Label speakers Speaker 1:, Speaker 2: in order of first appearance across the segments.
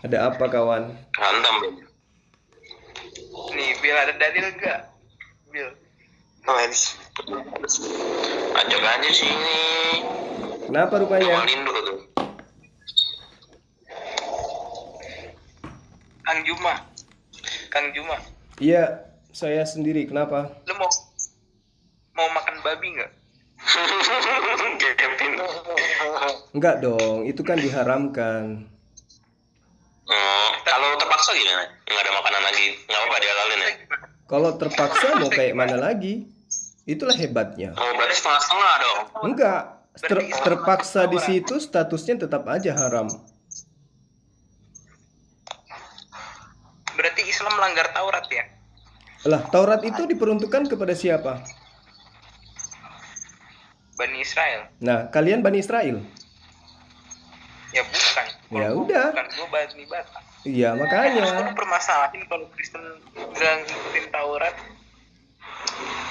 Speaker 1: Ada apa kawan?
Speaker 2: Hantam, Bro.
Speaker 3: Nih, Bil ada dalil nggak? Bil.
Speaker 2: Ajak aja sini.
Speaker 1: Kenapa rupanya?
Speaker 2: Awalin dulu tuh.
Speaker 3: Kang Juma. Kang Juma,
Speaker 1: Iya, saya sendiri. Kenapa?
Speaker 3: lu mau makan babi nggak?
Speaker 2: Kevin.
Speaker 1: Enggak dong, itu kan diharamkan.
Speaker 2: Oh, kalau terpaksa gimana? Nggak ada makanan lagi, nggak apa-apa dihalalin ya?
Speaker 1: Kalau terpaksa mau kayak mana lagi? Itulah hebatnya.
Speaker 2: Oh, berarti setengah-setengah dong.
Speaker 1: Enggak, terpaksa di situ statusnya tetap aja haram.
Speaker 3: Berarti Islam melanggar Taurat ya?
Speaker 1: Lah, Taurat itu diperuntukkan kepada siapa?
Speaker 3: Bani Israel.
Speaker 1: Nah, kalian Bani Israel.
Speaker 3: Ya bukan.
Speaker 1: Ya
Speaker 3: Gua
Speaker 1: udah.
Speaker 3: Bukan, gue Bani Batak.
Speaker 1: Iya,
Speaker 3: Gue
Speaker 1: makanya.
Speaker 3: permasalahin kalau Kristen nggak ngikutin Taurat.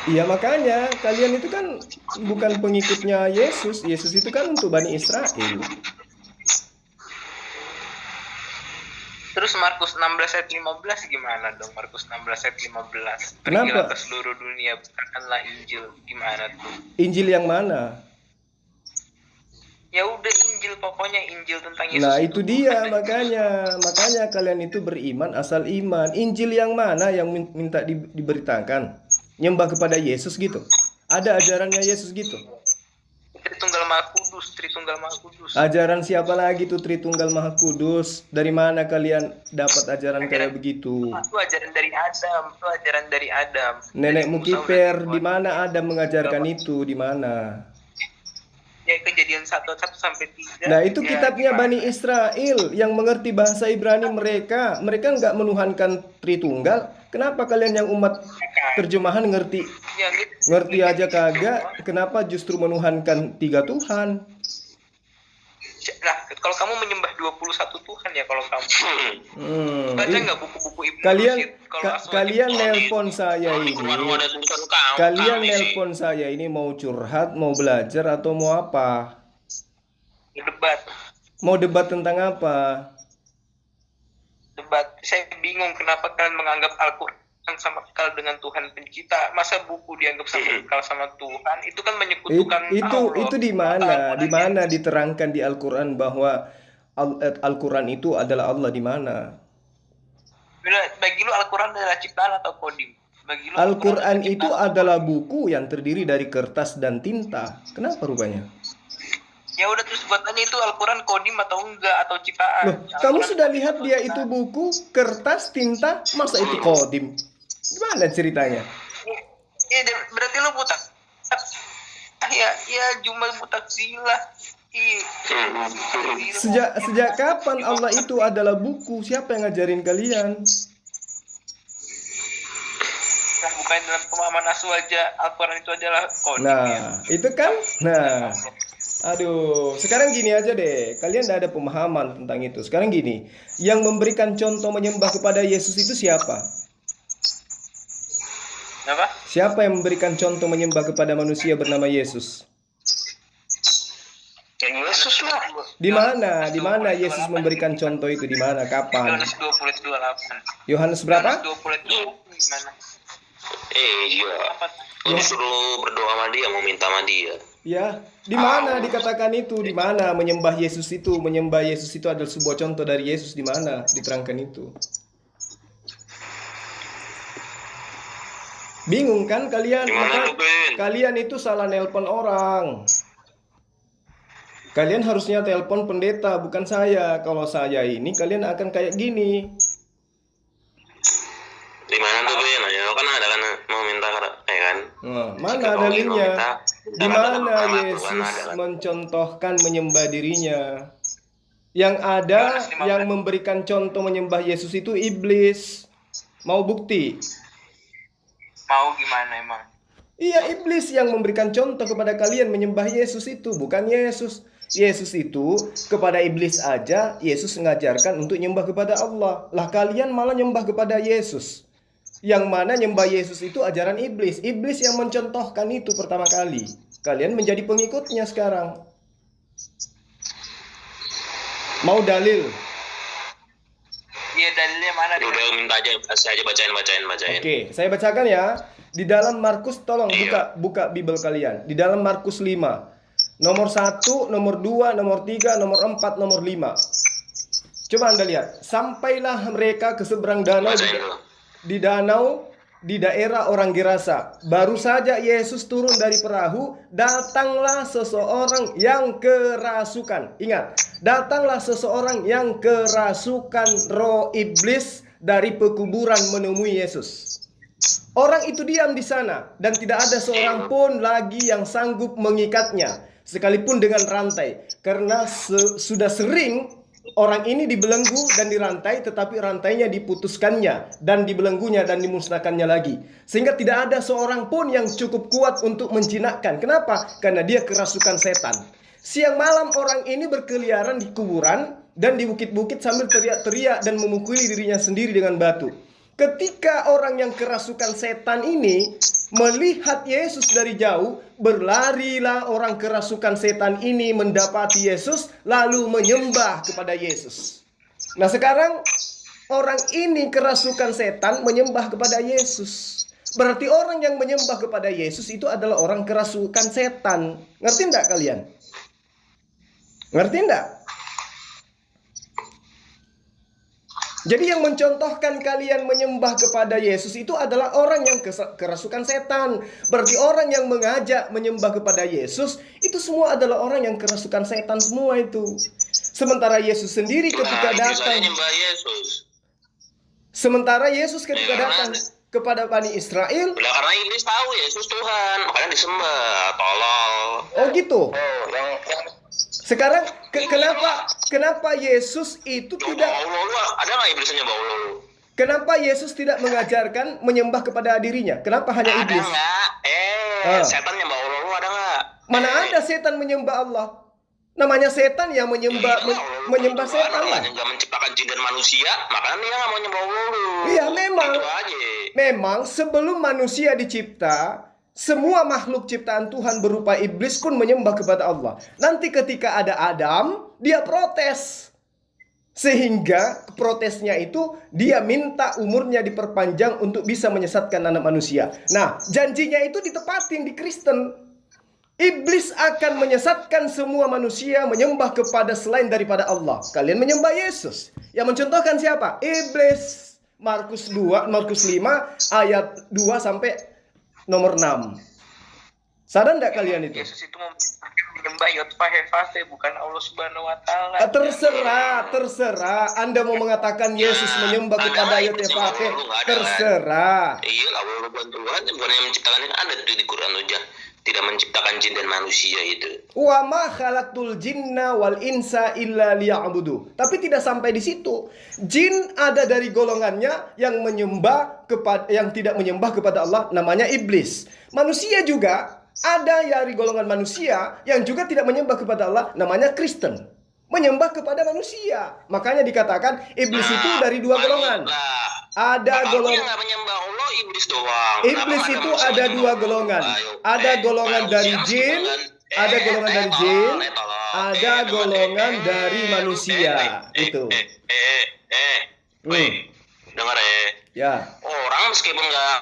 Speaker 1: Iya, makanya kalian itu kan bukan pengikutnya Yesus. Yesus itu kan untuk Bani Israel.
Speaker 3: Terus Markus 16 ayat 15 gimana dong? Markus 16 ayat 15.
Speaker 1: Kenapa?
Speaker 3: Pergilah ke seluruh dunia, beritakanlah Injil. Gimana tuh?
Speaker 1: Injil yang mana?
Speaker 3: Ya udah Injil, pokoknya Injil tentang Yesus.
Speaker 1: Nah, itu dia makanya kalian itu beriman asal iman. Injil yang mana yang minta diberitakan? Nyembah kepada Yesus gitu. Ada ajarannya Yesus gitu.
Speaker 3: Tritunggal Maha Kudus, Tritunggal Maha Kudus.
Speaker 1: Ajaran siapa lagi tuh Tritunggal Maha Kudus? Dari mana kalian dapat ajaran kayak begitu?
Speaker 3: Itu ajaran dari Adam,
Speaker 1: Nenekmu kiper, di mana Adam mengajarkan itu? Di mana?
Speaker 3: Ya Kejadian 1 sampai 3.
Speaker 1: Nah, itu
Speaker 3: ya,
Speaker 1: kitabnya
Speaker 3: gimana?
Speaker 1: Bani Israel yang mengerti bahasa Ibrani mereka. Mereka nggak menuhankan Tritunggal. Kenapa kalian yang umat terjemahan ngerti
Speaker 3: Ya, gitu.
Speaker 1: ngerti aja kagak? Kenapa justru menuhankan 3 Tuhan?
Speaker 3: Nah, kalau kamu menyembah 21 Tuhan ya kalau kamu. Baca
Speaker 1: Ih,
Speaker 3: nggak buku-buku Ibnu
Speaker 1: kalian
Speaker 3: Rusyd? Kalau asal
Speaker 1: kalian
Speaker 3: Ibnu
Speaker 1: nelpon saya
Speaker 2: Kalau di
Speaker 1: ini.
Speaker 2: Quran ada tulisan kami.
Speaker 1: Kalian
Speaker 2: kami sih.
Speaker 1: nelpon saya ini mau curhat, mau belajar atau mau apa?
Speaker 3: debat.
Speaker 1: Mau debat tentang apa?
Speaker 3: Saya bingung kenapa kalian menganggap Al-Quran sama kekal dengan Tuhan pencipta. Masa buku dianggap sama kekal sama Tuhan? Itu kan menyekutukan Allah.
Speaker 1: Itu di mana? Di mana diterangkan di Al-Qur'an bahwa Al-Qur'an itu adalah Allah di mana?
Speaker 3: Bagi lu Al-Quran adalah ciptaan atau kodim? Bagi lu
Speaker 1: Al-Qur'an itu
Speaker 3: ciptaan.
Speaker 1: adalah buku yang terdiri dari kertas dan tinta. Kenapa rupanya?
Speaker 3: Ya udah, terus buatannya itu Al-Quran kodim atau enggak, atau ciptaan?
Speaker 1: Loh, kamu sudah lihat dia itu buku, kertas, tinta, masa itu kodim? Gimana ceritanya?
Speaker 3: Berarti lu buta. Ya Jumal buta silah.
Speaker 1: Sejak kapan Allah itu adalah buku? Siapa yang ngajarin kalian?
Speaker 3: Nah, bukan dalam pemahaman asu aja Al-Quran itu adalah kodim.
Speaker 1: Nah, itu kan? Nah, aduh, sekarang gini aja deh. Kalian udah ada pemahaman tentang itu. Sekarang gini, yang memberikan contoh menyembah kepada Yesus itu siapa?
Speaker 3: Apa?
Speaker 1: Siapa yang memberikan contoh menyembah kepada manusia bernama Yesus?
Speaker 3: Yesus lah.
Speaker 1: Di mana? Di mana Yesus memberikan contoh itu? Di mana? Kapan?
Speaker 3: Yohanes 20:28.
Speaker 1: Yohanes berapa?
Speaker 3: 20:28 gimana?
Speaker 2: Iya. Lu suruh berdoa sama dia, mau minta sama dia.
Speaker 1: Ya, di mana dikatakan itu? Di mana menyembah Yesus itu? Menyembah Yesus itu adalah sebuah contoh dari Yesus. Di mana diterangkan itu? Bingung kan kalian?
Speaker 2: Gimana tuh, Ben?
Speaker 1: Kalian itu salah nelpon orang. Kalian harusnya telepon pendeta, bukan saya. Kalau saya ini kalian akan kayak gini.
Speaker 2: Di mana tuh, Ben? Ya kan ada kan mau minta ya kan?
Speaker 1: Nah, mana dalilnya? Di mana Yesus mencontohkan menyembah dirinya? Yang ada yang memberikan contoh menyembah Yesus itu iblis. Mau bukti?
Speaker 3: Mau gimana emang?
Speaker 1: Iya, iblis yang memberikan contoh kepada kalian menyembah Yesus itu, bukan Yesus. Yesus itu kepada iblis aja Yesus mengajarkan untuk nyembah kepada Allah. Lah kalian malah nyembah kepada Yesus. Yang mana nyembah Yesus itu ajaran iblis. Iblis yang mencontohkan itu pertama kali. Kalian menjadi pengikutnya sekarang. Mau dalil?
Speaker 3: Iya, dalilnya mana?
Speaker 2: Udah minta aja, kasih aja bacain.
Speaker 1: Oke, saya bacakan ya. Di dalam Markus, tolong
Speaker 2: Iya.
Speaker 1: buka Bible kalian. Di dalam Markus 5. Nomor 1, nomor 2, nomor 3, nomor 4, nomor 5. Coba Anda lihat. Sampailah mereka ke seberang danau
Speaker 2: Bacain dulu.
Speaker 1: di danau di daerah orang Gerasa. Baru saja Yesus turun dari perahu, datanglah seseorang yang kerasukan. Ingat, datanglah seseorang yang kerasukan roh iblis dari pekuburan menemui Yesus. Orang itu diam di sana dan tidak ada seorang pun lagi yang sanggup mengikatnya, sekalipun dengan rantai, karena sudah sering orang ini dibelenggu dan dirantai, tetapi rantainya diputuskannya dan dibelenggunya dan dimusnahkannya lagi, sehingga tidak ada seorang pun yang cukup kuat untuk menjinakkan. Kenapa? Karena dia kerasukan setan. Siang malam orang ini berkeliaran di kuburan dan di bukit-bukit sambil teriak-teriak dan memukuli dirinya sendiri dengan batu. Ketika orang yang kerasukan setan ini melihat Yesus dari jauh, berlarilah orang kerasukan setan ini mendapati Yesus, lalu menyembah kepada Yesus. Nah, sekarang orang ini kerasukan setan menyembah kepada Yesus. Berarti orang yang menyembah kepada Yesus itu adalah orang kerasukan setan. Ngerti enggak kalian? Ngerti enggak? Jadi yang mencontohkan kalian menyembah kepada Yesus itu adalah orang yang kerasukan setan. Berarti orang yang mengajak menyembah kepada Yesus itu semua adalah orang yang kerasukan setan semua itu. Sementara Yesus sendiri ketika datang, sementara Yesus ketika datang kepada Bani Israel,
Speaker 2: karena iblis tahu Yesus Tuhan, makanya disembah, tolol.
Speaker 1: oh gitu.
Speaker 2: Yang
Speaker 1: Sekarang kenapa Yesus itu tidak,
Speaker 2: ada nggak iblis yang nyembah Allah?
Speaker 1: kenapa Yesus tidak mengajarkan menyembah kepada dirinya? Kenapa hanya iblis?
Speaker 2: Ada nggak? Setan nyembah Allah ada nggak?
Speaker 1: Mana ada setan menyembah Allah? Namanya setan yang menyembah setan lah.
Speaker 2: Nggak menciptakan jin dan manusia, makanya dia nggak mau nyembah Allah.
Speaker 1: Iya, memang.
Speaker 2: Itu aja.
Speaker 1: Memang sebelum manusia dicipta, semua makhluk ciptaan Tuhan berupa iblis pun menyembah kepada Allah. Nanti ketika ada Adam, dia protes. Sehingga protesnya itu dia minta umurnya diperpanjang untuk bisa menyesatkan anak manusia. Nah, janjinya itu ditepatin di Kristen. Iblis akan menyesatkan semua manusia menyembah kepada selain daripada Allah. Kalian menyembah Yesus. Yang mencontohkan siapa? Iblis. Markus 5 ayat 2 sampai nomor 6. Sadar enggak kalian itu?
Speaker 3: Yesus itu menyembah Yotfahefate, bukan Allah Subhanahu wa taala.
Speaker 1: Terserah. Anda mau mengatakan Yesus menyembah kepada Yotfahefate, terserah.
Speaker 2: Iya, Allah Tuhan bukan yang menciptakan, ini ada di Quran aja. Tidak menciptakan jin dan manusia itu.
Speaker 1: Wa ma khalaqtul jinna wal insa illa liya'budu. Tapi tidak sampai di situ. Jin ada dari golongannya yang yang tidak menyembah kepada Allah, namanya iblis. Manusia juga ada dari golongan manusia yang juga tidak menyembah kepada Allah, namanya Kristen. Menyembah kepada manusia. Makanya dikatakan iblis itu dari dua golongan. Ada golongan
Speaker 2: nggak menyembah Allah, iblis doang.
Speaker 1: Iblis itu ada dua golongan. Ada golongan dari jin, ada golongan dari jin, ada golongan dari manusia. Itu.
Speaker 2: Dengar
Speaker 1: Ya.
Speaker 2: Orang meskipun nggak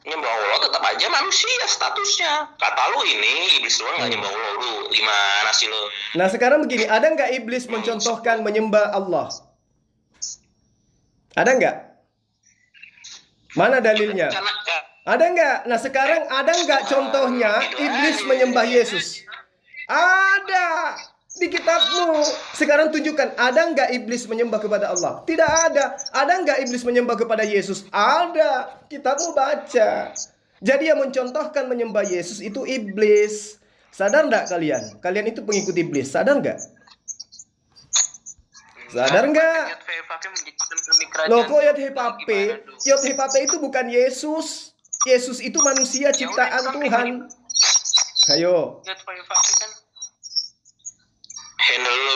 Speaker 2: nyembah Allah tetap aja manusia statusnya. Kata lu ini iblis doang nggak nyembah Allah, lu gimana sih lu?
Speaker 1: Nah sekarang begini, ada nggak iblis mencontohkan menyembah Allah? Ada nggak? Mana dalilnya? Ada nggak? Nah sekarang ada nggak contohnya iblis menyembah Yesus? Ada di kitabmu. Sekarang tunjukkan, ada nggak iblis menyembah kepada Allah? Tidak ada. Ada nggak iblis menyembah kepada Yesus? Ada. Kitabmu baca. Jadi yang mencontohkan menyembah Yesus itu iblis. Sadar nggak kalian? Kalian itu pengikut iblis. Sadar nggak? Sadar nggak? Loh kok Yotfahefate? Yotfahefate itu bukan Yesus. Yesus itu manusia ciptaan Tuhan. Ayo.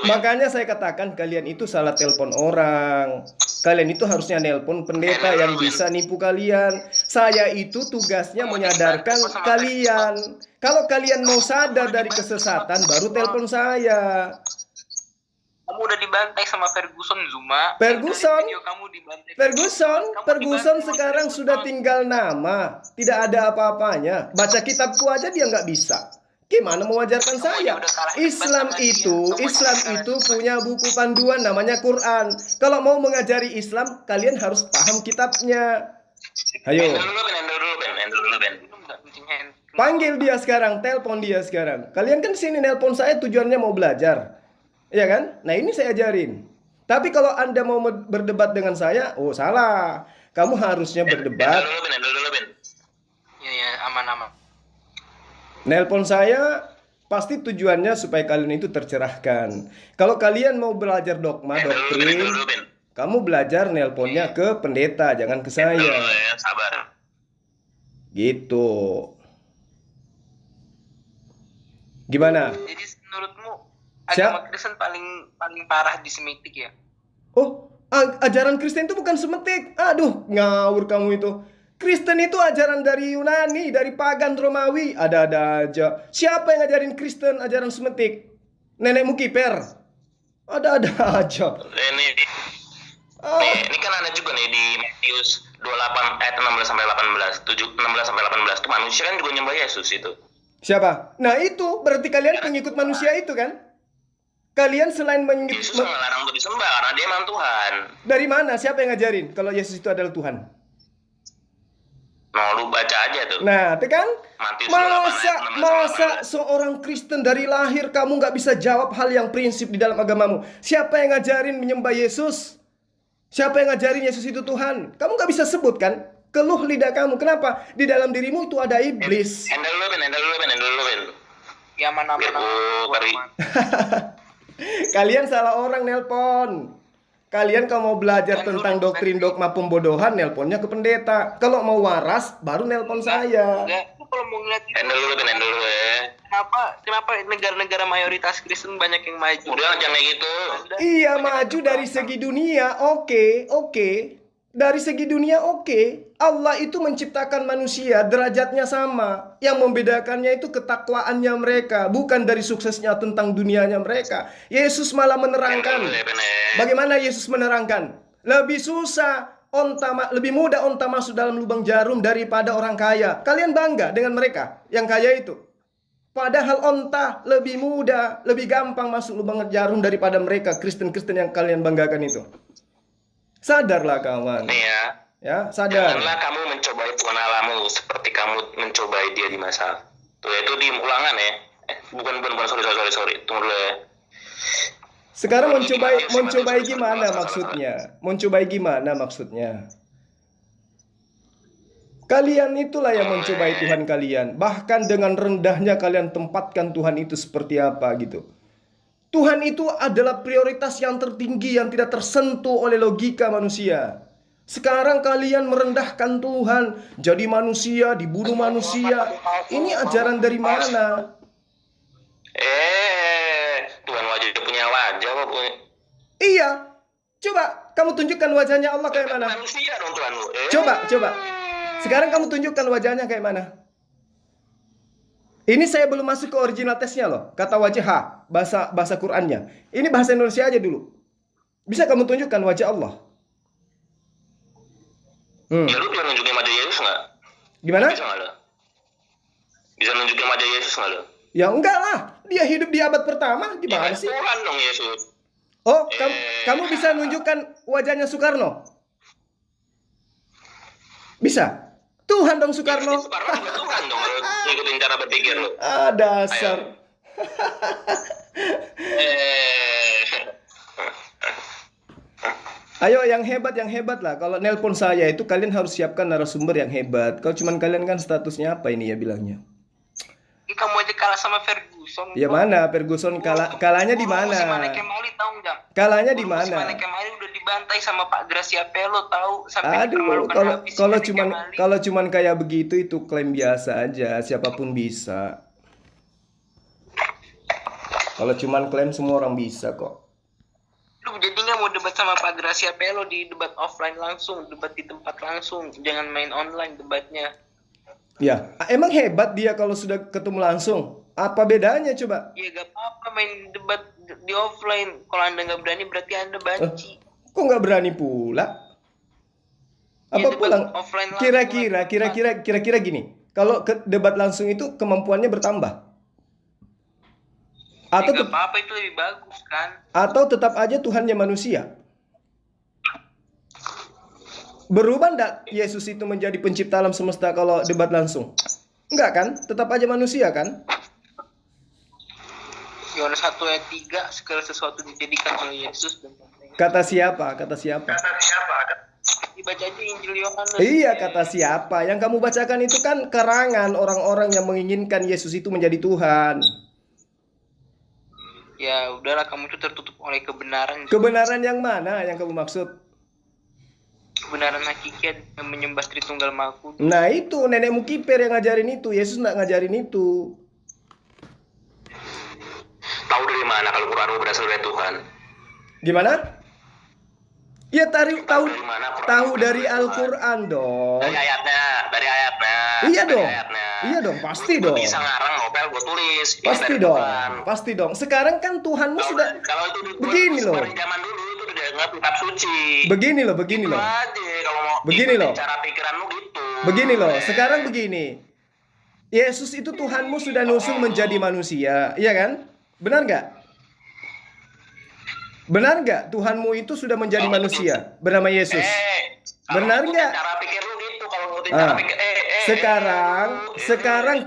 Speaker 1: Makanya saya katakan kalian itu salah telepon orang. Kalian itu harusnya nelpon pendeta yang bisa nipu kalian. Saya itu tugasnya menyadarkan kalian. Kalau kalian mau sadar dari kesesatan, baru telepon saya.
Speaker 3: kamu udah dibantai sama Ferguson Zuma.
Speaker 1: Ferguson?
Speaker 3: Dari video kamu dibantai.
Speaker 1: Ferguson sekarang sudah tinggal nama, tidak ada apa-apanya. Baca kitabku aja dia nggak bisa. Gimana mewajarkan saya? Islam itu punya buku panduan namanya Quran. Kalau mau mengajari Islam, kalian harus paham kitabnya. Ayo.
Speaker 2: Handle dulu, Ben.
Speaker 1: Panggil dia sekarang, telepon dia sekarang. Kalian kan sini nelpon saya tujuannya mau belajar. Iya kan? Nah, ini saya ajarin. Tapi kalau Anda mau berdebat dengan saya, oh salah. Kamu harusnya berdebat.
Speaker 2: Handle dulu, Ben.
Speaker 3: Ya, aman-aman.
Speaker 1: Nelpon saya pasti tujuannya supaya kalian itu tercerahkan. Kalau kalian mau belajar dogma, doktrin, kamu belajar nelponnya ke pendeta, jangan ke saya.
Speaker 2: Sabar.
Speaker 1: Gitu. Gimana?
Speaker 3: Jadi menurutmu agama Kristen paling parah di Semitik ya?
Speaker 1: Oh, ajaran Kristen itu bukan Semetik. Aduh, ngawur kamu itu. Kristen itu ajaran dari Yunani, dari pagan Romawi. Ada-ada aja. Siapa yang ngajarin Kristen ajaran Semetik? Nenekmu kiper? Ada-ada aja.
Speaker 2: Ini kan ada juga nih di Matius 28 ayat 16 sampai 18. 16 sampai 18 itu manusia kan juga nyembah Yesus itu.
Speaker 1: Siapa? Nah itu berarti kalian pengikut manusia itu kan? Kalian selain
Speaker 2: Yesus melarang untuk disembah karena dia memang Tuhan.
Speaker 1: Dari mana? Siapa yang ngajarin kalau Yesus itu adalah Tuhan?
Speaker 2: Mau lu baca aja tuh.
Speaker 1: Nah, itu kan?
Speaker 2: Masa
Speaker 1: seorang Kristen dari lahir kamu nggak bisa jawab hal yang prinsip di dalam agamamu? Siapa yang ngajarin menyembah Yesus? Siapa yang ngajarin Yesus itu Tuhan? Kamu nggak bisa sebut kan? Keluh lidah kamu. Kenapa? Di dalam dirimu itu ada iblis.
Speaker 2: Handle dulu, Ben.
Speaker 3: Ya aman-aman.
Speaker 1: Kalian salah orang nelpon. Kalian kalau mau belajar tentang doktrin dogma pembodohan, nelponnya ke pendeta. Kalau mau waras, baru nelpon saya.
Speaker 3: Kalau mau ngeliat
Speaker 2: handle dulu ya.
Speaker 3: Kenapa negara-negara mayoritas Kristen banyak yang maju?
Speaker 2: Udah jangan kayak gitu.
Speaker 1: Iya, maju dari segi dunia, oke. Dari segi dunia oke. Allah itu menciptakan manusia derajatnya sama. Yang membedakannya itu ketakwaannya mereka, bukan dari suksesnya tentang dunianya mereka. Yesus malah menerangkan. Bagaimana Yesus menerangkan? Lebih mudah onta masuk dalam lubang jarum daripada orang kaya. Kalian bangga dengan mereka yang kaya itu. Padahal onta lebih mudah, lebih gampang masuk lubang jarum daripada mereka Kristen-Kristen yang kalian banggakan itu. Sadarlah kawan. Ya, sadar.
Speaker 2: Janganlah kamu mencobai Tuhan Allahmu seperti kamu mencobai dia di masa. Tuh itu di Ulangan ya. Bukan sorry. Tunggu dulu ya.
Speaker 1: Sekarang mencobai gimana maksudnya? Mencobai gimana maksudnya? Kalian itulah yang mencobai Tuhan kalian. Bahkan dengan rendahnya kalian tempatkan Tuhan itu seperti apa gitu. Tuhan itu adalah prioritas yang tertinggi yang tidak tersentuh oleh logika manusia. Sekarang kalian merendahkan Tuhan, jadi manusia, dibunuh manusia. Ini ajaran dari mana?
Speaker 2: Tuhan wajah punya wajah kok.
Speaker 1: Iya. Coba kamu tunjukkan wajahnya Allah kayak mana?
Speaker 2: Manusia dong Tuhanmu.
Speaker 1: Coba. Sekarang kamu tunjukkan wajahnya kayak mana? Ini saya belum masuk ke original tesnya loh. Kata wajah bahasa Qur'annya. Ini bahasa Indonesia aja dulu. Bisa kamu tunjukkan wajah Allah?
Speaker 2: Ya lu bisa nunjukin wajah Yesus nggak?
Speaker 1: Gimana?
Speaker 2: Bisa nggak lo? Bisa nunjukin wajah Yesus nggak lo?
Speaker 1: Ya enggak lah. Dia hidup di abad pertama. Gimana sih?
Speaker 2: Tuhan dong Yesus.
Speaker 1: Oh, kamu bisa nunjukkan wajahnya Soekarno? Bisa? Tuhan dong Soekarno.
Speaker 2: Soekarno juga Tuhan dong kalau ngikutin cara berpikir lo.
Speaker 1: Dasar. Ayo yang hebat lah. Kalau nelpon saya itu kalian harus siapkan narasumber yang hebat. Kalau cuman kalian kan statusnya apa ini ya bilangnya?
Speaker 3: Kamu aja kalah sama Ferguson.
Speaker 1: Ya mana Ferguson kalahnya di mana?
Speaker 3: Simane Kemali tahu enggak?
Speaker 1: Kalahnya di mana?
Speaker 3: Simane Kemali udah dibantai sama Pak Gracia Pelo tahu sampai
Speaker 1: Aduh, kalau cuman kayak begitu itu klaim biasa aja, siapapun bisa. Kalau cuman klaim semua orang bisa kok.
Speaker 3: Lu jadi nggak mau debat sama Pak Gracia Pelo di debat offline langsung, debat di tempat langsung, jangan main online debatnya.
Speaker 1: Ya, emang hebat dia kalau sudah ketemu langsung. Apa bedanya coba?
Speaker 3: Ya gak apa-apa main debat di offline. Kalau Anda nggak berani berarti Anda banci.
Speaker 1: Kok nggak berani pula?
Speaker 3: Ya,
Speaker 1: Apa
Speaker 3: debat
Speaker 1: pulang?
Speaker 3: offline langsung.
Speaker 1: Kira-kira gini. Kalau ke debat langsung itu kemampuannya bertambah. Atau
Speaker 3: Ya, gak apa-apa, itu lebih bagus kan.
Speaker 1: atau tetap aja Tuhannya manusia? Berubah enggak Yesus itu menjadi pencipta alam semesta kalau debat langsung? Enggak kan? Tetap aja manusia kan?
Speaker 3: Yohanes 1 ayat 3, segala sesuatu dijadikan oleh Yesus.
Speaker 1: Kata siapa? Kata siapa?
Speaker 3: Dibaca aja Injil Yohanes.
Speaker 1: Iya, kata siapa? Yang kamu bacakan itu kan karangan orang-orang yang menginginkan Yesus itu menjadi Tuhan.
Speaker 3: Ya udahlah, kamu itu tertutup oleh kebenaran.
Speaker 1: Kebenaran yang mana yang kamu maksud?
Speaker 3: Kebenaran hakiki yang menyembah Tritunggal Maha Kudus.
Speaker 1: Nah itu nenekmu kiper yang ngajarin itu. Yesus nggak ngajarin itu.
Speaker 2: Tahu dari mana kalau Quranmu berasal dari Tuhan?
Speaker 1: Gimana? Ya tahu
Speaker 2: Dari mana Quranmu
Speaker 1: tahu
Speaker 2: berasal
Speaker 1: dari
Speaker 2: Tuhan?
Speaker 1: Al-Quran dong.
Speaker 2: Dari ayatnya.
Speaker 1: Iya
Speaker 2: dari
Speaker 1: dong.
Speaker 2: ayatnya.
Speaker 1: Iya dong, pasti
Speaker 2: Gua
Speaker 1: dong.
Speaker 2: bisa ngarang novel, gue tulis. Ini
Speaker 1: Pasti
Speaker 2: dari
Speaker 1: dong.
Speaker 2: Tuhan.
Speaker 1: Pasti dong. Sekarang kan Tuhanmu
Speaker 2: Kalau-
Speaker 1: sudah
Speaker 2: kalau itu dibuat
Speaker 1: begini loh.
Speaker 2: dari zaman dulu itu udah dianggap kitab suci.
Speaker 1: Begini loh.
Speaker 2: Itu aja kalau mau
Speaker 1: Begini
Speaker 2: ikutin
Speaker 1: loh.
Speaker 2: cara pikiranmu gitu.
Speaker 1: Begini loh. Sekarang begini. Yesus itu Tuhanmu sudah nusul menjadi manusia, iya kan? Benar nggak? Benar nggak? Tuhanmu itu sudah menjadi manusia bernama Yesus.
Speaker 2: Kalau
Speaker 1: Benar
Speaker 2: ngikutin
Speaker 1: nggak?
Speaker 2: Cara pikir lu gitu kalau ngikutin cara
Speaker 1: Ah,
Speaker 2: pikir.
Speaker 1: sekarang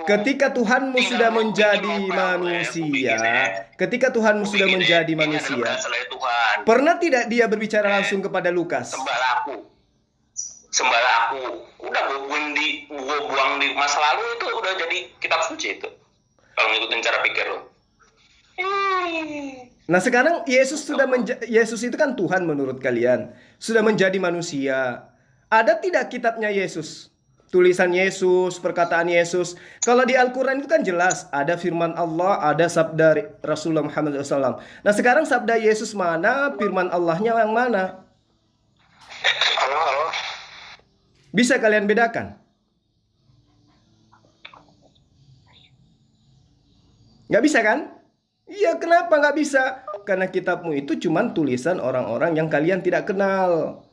Speaker 1: ketika Tuhanmu sudah menjadi manusia, ketika Tuhanmu sudah menjadi manusia,
Speaker 2: Tuhan.
Speaker 1: pernah tidak dia berbicara langsung kepada Lukas?
Speaker 2: Sembahlah aku. Udah gue buang di masa lalu itu udah jadi kitab suci itu. Kalau ngikutin cara pikir lu.
Speaker 1: Nah sekarang Yesus itu kan Tuhan menurut kalian, sudah menjadi manusia. Ada tidak kitabnya Yesus? Tulisan Yesus, perkataan Yesus. Kalau di Al-Quran itu kan jelas ada firman Allah, ada sabda Rasulullah Muhammad SAW. Nah sekarang sabda Yesus mana, firman Allahnya yang mana?
Speaker 2: Halo.
Speaker 1: Bisa kalian bedakan? Nggak bisa kan? Iya, kenapa nggak bisa? Karena kitabmu itu cuman tulisan orang-orang yang kalian tidak kenal.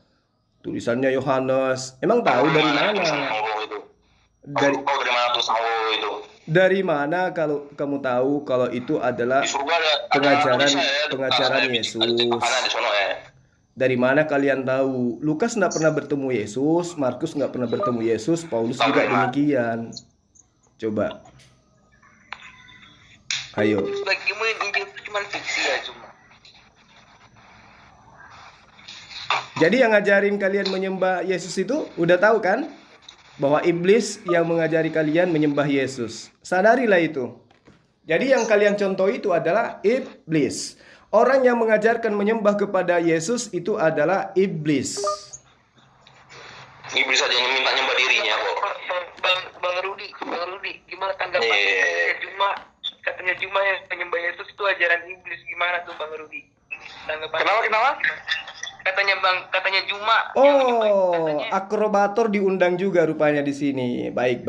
Speaker 1: Tulisannya Yohanes. Emang tahu dari mana? Dari
Speaker 2: mana tuh itu?
Speaker 1: Dari mana kalau kamu tahu kalau itu adalah
Speaker 2: Di surga ada
Speaker 1: pengajaran Yesus? Dari mana kalian tahu? Lukas nggak pernah bertemu Yesus, Markus nggak pernah bertemu Yesus, Paulus juga demikian. Coba. Ayo.
Speaker 3: Bagimu Injil itu cuma fiksi ya cuma.
Speaker 1: Jadi yang ngajarin kalian menyembah Yesus itu udah tahu kan? Bahwa iblis yang mengajari kalian menyembah Yesus. Sadarilah itu. Jadi yang kalian contoh itu adalah iblis. Orang yang mengajarkan menyembah kepada Yesus itu adalah iblis.
Speaker 2: Iblis aja yang minta nyembah dirinya kok.
Speaker 3: Bang Rudi, gimana tanggapan katanya Juma yang menyembah Yesus itu ajaran iblis, gimana tuh Bang Rudi? Tanggapan. Kenapa? Katanya Juma.
Speaker 1: Oh, akrobator diundang juga rupanya di sini. Baik.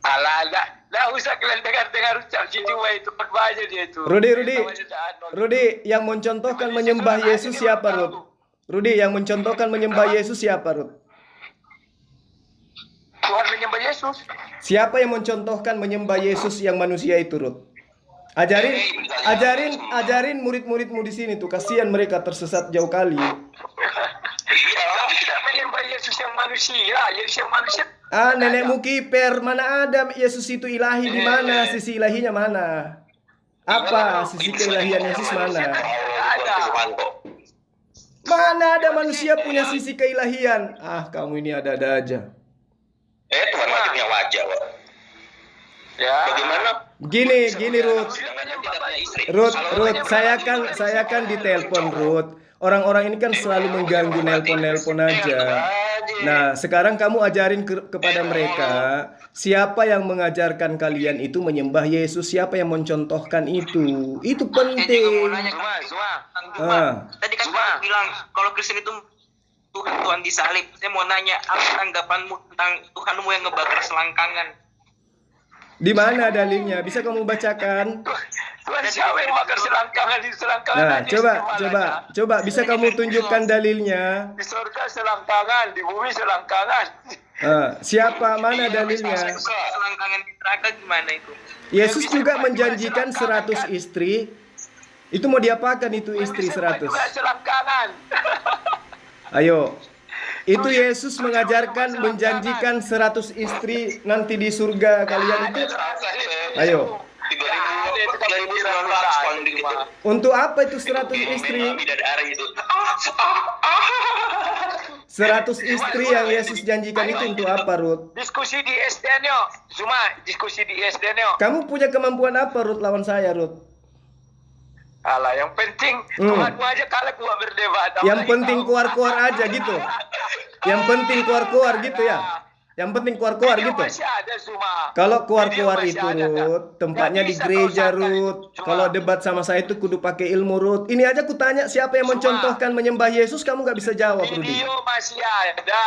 Speaker 3: Alah, lah usah kalian dengar ucap si Juma itu, berdua aja dia itu.
Speaker 1: Rudi, yang mencontohkan menyembah Yesus siapa, Rud? Rudi, yang mencontohkan menyembah Yesus siapa, Rud?
Speaker 3: Tuhan menyembah Yesus.
Speaker 1: Siapa yang mencontohkan menyembah Yesus yang manusia itu, Rud? Ajarin murid-muridmu di sini tuh, kasihan mereka tersesat jauh kali.
Speaker 3: Tidak menyembah Yesus yang manusia, Yesus yang manusia.
Speaker 1: Ah, nenekmu kiper, mana ada Yesus itu ilahi di mana? Sisi ilahinya mana? Apa sisi keilahian Yesus mana? Mana ada manusia punya sisi keilahian? Ah, kamu ini ada-ada aja.
Speaker 2: Tuhan wajibnya wajah, Pak.
Speaker 3: Ya.
Speaker 2: Bagaimana?
Speaker 1: Gini, Ruth, saya kan ditelepon, Ruth. Orang-orang ini kan selalu mengganggu nelpon aja. Nah, sekarang kamu ajarin kepada mereka siapa yang mengajarkan kalian itu menyembah Yesus, siapa yang mencontohkan itu. Itu penting.
Speaker 3: Tadi kan kamu bilang kalau Kristen itu Tuhan disalib. Saya mau nanya, apa tanggapanmu tentang Tuhanmu yang ngebakar selangkangan?
Speaker 1: Di mana dalilnya? Bisa kamu bacakan?
Speaker 3: Tuhan siapa yang makan selangkangan di selangkangan
Speaker 1: Nah,
Speaker 3: najis kepalanya?
Speaker 1: coba bisa kamu tunjukkan dalilnya?
Speaker 3: Di surga selangkangan, di bumi selangkangan.
Speaker 1: Siapa? Mana dalilnya?
Speaker 3: Selangkangan di neraka gimana itu?
Speaker 1: Yesus juga menjanjikan 100 istri. Itu mau diapakan itu istri 100?
Speaker 3: Juga selangkangan.
Speaker 1: Ayo. Itu Yesus mengajarkan menjanjikan 100 istri nanti di surga kalian itu. Ayo.
Speaker 2: 3.900 paling dikit tuh.
Speaker 1: Untuk apa itu 100 istri?
Speaker 2: Bidadari itu.
Speaker 1: 100 istri yang Yesus janjikan itu untuk apa, Ruth?
Speaker 3: Diskusi di SDN yuk. Cuma diskusi di SDN yuk.
Speaker 1: Kamu punya kemampuan apa, Ruth, lawan saya, Ruth?
Speaker 3: Alah, yang penting Tuhanmu aja kalah gua berdebat.
Speaker 1: Yang penting keluar-keluar aja gitu. Yang penting keluar-keluar gitu ya. Yang penting keluar-keluar
Speaker 3: Video
Speaker 1: gitu.
Speaker 3: masih ada semua.
Speaker 1: Kalau keluar-keluar
Speaker 3: Video
Speaker 1: itu,
Speaker 3: masih ada,
Speaker 1: Ruth, tempatnya
Speaker 3: Nggak
Speaker 1: di
Speaker 3: bisa
Speaker 1: gereja,
Speaker 3: kau sangka
Speaker 1: Ruth.
Speaker 3: itu.
Speaker 1: Kalau debat sama saya itu kudu pakai ilmu, Ruth. Ini aja ku tanya siapa yang mencontohkan menyembah Yesus, kamu nggak bisa jawab, Rudy.
Speaker 3: Video masih ada.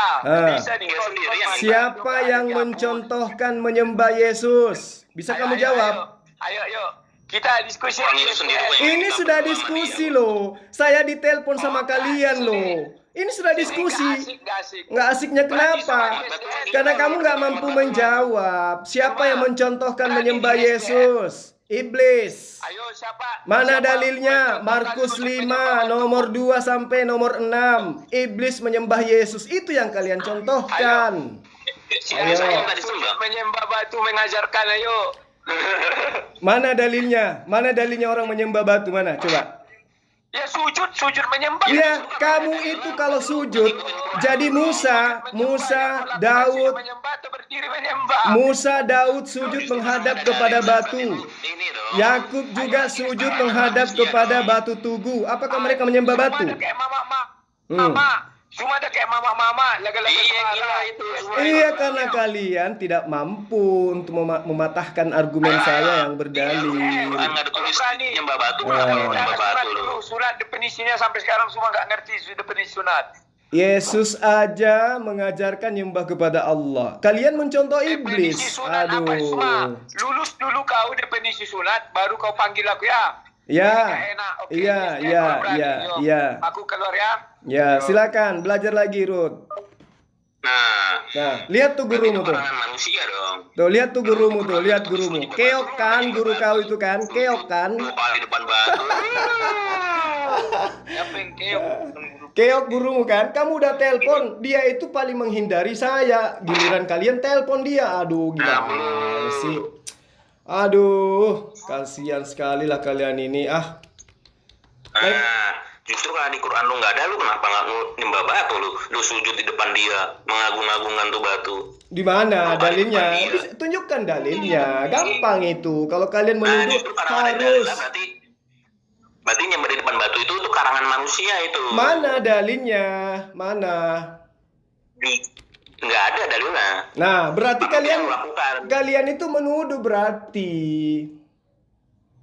Speaker 3: Bisa di
Speaker 2: sendiri yang
Speaker 1: Siapa yang mencontohkan menyembah Yesus? Bisa kamu jawab?
Speaker 3: Ayo. Kita diskusi.
Speaker 2: Orang Yesus sendiri kok yang
Speaker 1: Ini
Speaker 2: minta
Speaker 1: sudah
Speaker 2: pertolongan
Speaker 1: diskusi
Speaker 2: dia.
Speaker 1: loh. Saya ditelepon sama kalian loh. Ini sudah diskusi.
Speaker 3: Nggak asik.
Speaker 1: Nggak asiknya kenapa? Karena kamu nggak mampu menjawab. Siapa yang mencontohkan menyembah Yesus? Iblis.
Speaker 3: Ayo siapa?
Speaker 1: Mana
Speaker 3: Siapa
Speaker 1: dalilnya?
Speaker 3: mencontohkan
Speaker 1: Markus
Speaker 3: untuk
Speaker 1: 5
Speaker 3: menyembah
Speaker 1: nomor 2 sampai nomor 6. Iblis menyembah Yesus. Itu yang kalian contohkan.
Speaker 2: Siapa yang tadi sembah?
Speaker 3: menyembah batu mengajarkan ayo.
Speaker 1: Mana dalilnya? Mana dalilnya orang menyembah batu? Mana? Coba.
Speaker 3: Ya sujud menyembah.
Speaker 1: Ya, kamu itu kalau sujud jadi Musa, Daud,
Speaker 3: menyembah atau berdiri menyembah.
Speaker 1: Musa, Daud sujud menghadap kepada batu.
Speaker 2: Ini dong.
Speaker 1: Yakub juga sujud menghadap kepada batu tugu. Apakah mereka menyembah batu?
Speaker 3: Cuma ada kayak mama. Cuma ada kayak mama. Laga-laga
Speaker 2: Iya, gila
Speaker 3: suara.
Speaker 2: itu.
Speaker 1: Iya, karena kalian tidak mampu untuk mematahkan argumen saya yang berdalil.
Speaker 2: Nggak ada tulis nyembah batu,
Speaker 1: Ah.
Speaker 2: nyembah batu loh.
Speaker 3: Surat definisinya sampai sekarang semua nggak ngerti definisi sunat.
Speaker 1: Yesus aja mengajarkan nyembah kepada Allah. Kalian mencontoh iblis.
Speaker 3: Definisi sunat apa semua?
Speaker 1: Aduh.
Speaker 3: Lulus dulu kau definisi sunat, baru kau panggil aku ya.
Speaker 1: Ya.
Speaker 3: Ini nggak enak. Oke,
Speaker 1: Iya,
Speaker 3: ini
Speaker 1: iya,
Speaker 3: kalau berani,
Speaker 1: iya,
Speaker 3: yuk.
Speaker 1: iya.
Speaker 3: Aku keluar ya.
Speaker 1: Ya, silakan belajar lagi, Ruth. Nah, lihat tuh gurumu tuh.
Speaker 2: Karangan manusia dong.
Speaker 1: Tuh, lihat tuh gurumu tuh, lihat gurumu. Keok kan guru kau itu kan? Keok kan?
Speaker 2: 2 kali depan batu.
Speaker 3: Siapa yang keok?
Speaker 1: Keok gurumu kan? Kamu udah telepon, dia itu paling menghindari saya. Giliran kalian telepon dia. Aduh, gimana sih? Aduh, kasihan sekali lah kalian ini.
Speaker 2: Nah, justru kalau di Quran lu nggak ada, lu kenapa nggak nyembah batu lu sujud di depan dia, mengagung-agungkan tuh batu.
Speaker 1: Di mana
Speaker 2: Lu
Speaker 1: dalilnya?
Speaker 2: balik depan dia.
Speaker 1: Tunjukkan dalilnya. Gampang itu. Kalau kalian
Speaker 2: Nah,
Speaker 1: menuduh
Speaker 2: justru karena ada dalil,
Speaker 1: harus.
Speaker 2: berarti nyembah di depan batu itu karangan manusia itu.
Speaker 1: Mana dalilnya? Mana?
Speaker 2: Nggak ada dalilnya.
Speaker 1: Nah, berarti
Speaker 2: Maka
Speaker 1: kalian
Speaker 2: dia lakukan.
Speaker 1: kalian itu menuduh berarti.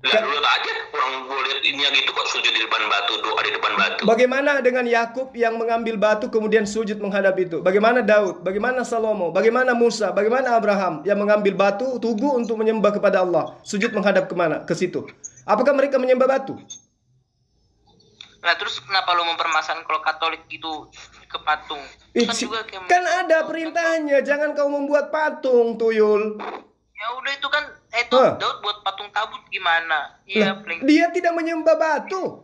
Speaker 2: Lah dulu aja orang gue lihat ininya gitu kok sujud di depan batu, doa di depan batu.
Speaker 1: Bagaimana dengan Yakub yang mengambil batu kemudian sujud menghadap itu? Bagaimana Daud? Bagaimana Salomo? Bagaimana Musa? Bagaimana Abraham yang mengambil batu tugu untuk menyembah kepada Allah? Sujud menghadap kemana? Ke situ. Apakah mereka menyembah batu?
Speaker 4: Nah terus kenapa lo mempermasalahkan kalau Katolik itu ke patung?
Speaker 1: Kan ada perintahnya, jangan kau membuat patung, tuyul.
Speaker 4: Ya udah itu kan Daud buat patung tabut gimana? Iya,
Speaker 1: Dia tidak menyembah batu.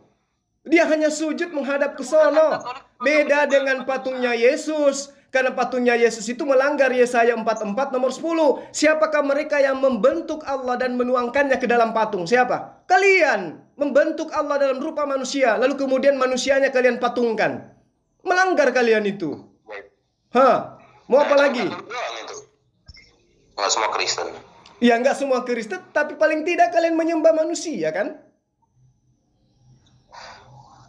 Speaker 1: Dia hanya sujud menghadap ke sono. Beda dengan patungnya Yesus. Karena patungnya Yesus itu melanggar Yesaya 44 nomor 10. Siapakah mereka yang membentuk Allah dan menuangkannya ke dalam patung? Siapa? Kalian membentuk Allah dalam rupa manusia. Lalu kemudian manusianya kalian patungkan. Melanggar kalian itu. Mau apa lagi?
Speaker 2: Nggak semua Kristen.
Speaker 1: Ya nggak semua Kristen, tapi paling tidak kalian menyembah manusia kan?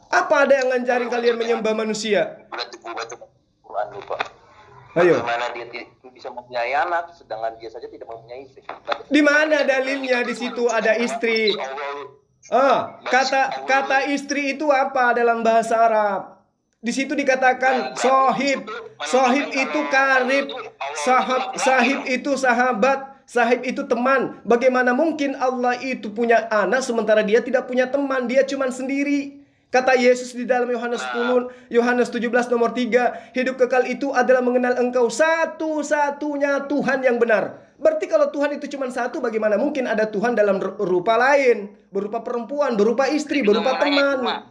Speaker 1: Apa ada yang ngajarin kalian menyembah manusia?
Speaker 2: Berarti gue baca Quran lupa.
Speaker 1: Ayo.
Speaker 2: Bagaimana dia bisa mempunyai anak, sedangkan dia saja tidak mempunyai istri.
Speaker 1: Di mana dalilnya di situ ada istri? Kata istri itu apa dalam bahasa Arab? Di situ dikatakan sohib. Sohib itu karib. Sahib itu sahabat. Sahib itu teman. Bagaimana mungkin Allah itu punya anak sementara dia tidak punya teman? Dia cuma sendiri. Kata Yesus di dalam Yohanes 10, Yohanes 17 nomor 3, hidup kekal itu adalah mengenal engkau satu-satunya Tuhan yang benar. Berarti kalau Tuhan itu cuma satu, bagaimana mungkin ada Tuhan dalam rupa lain? Berupa perempuan, berupa istri, berupa teman.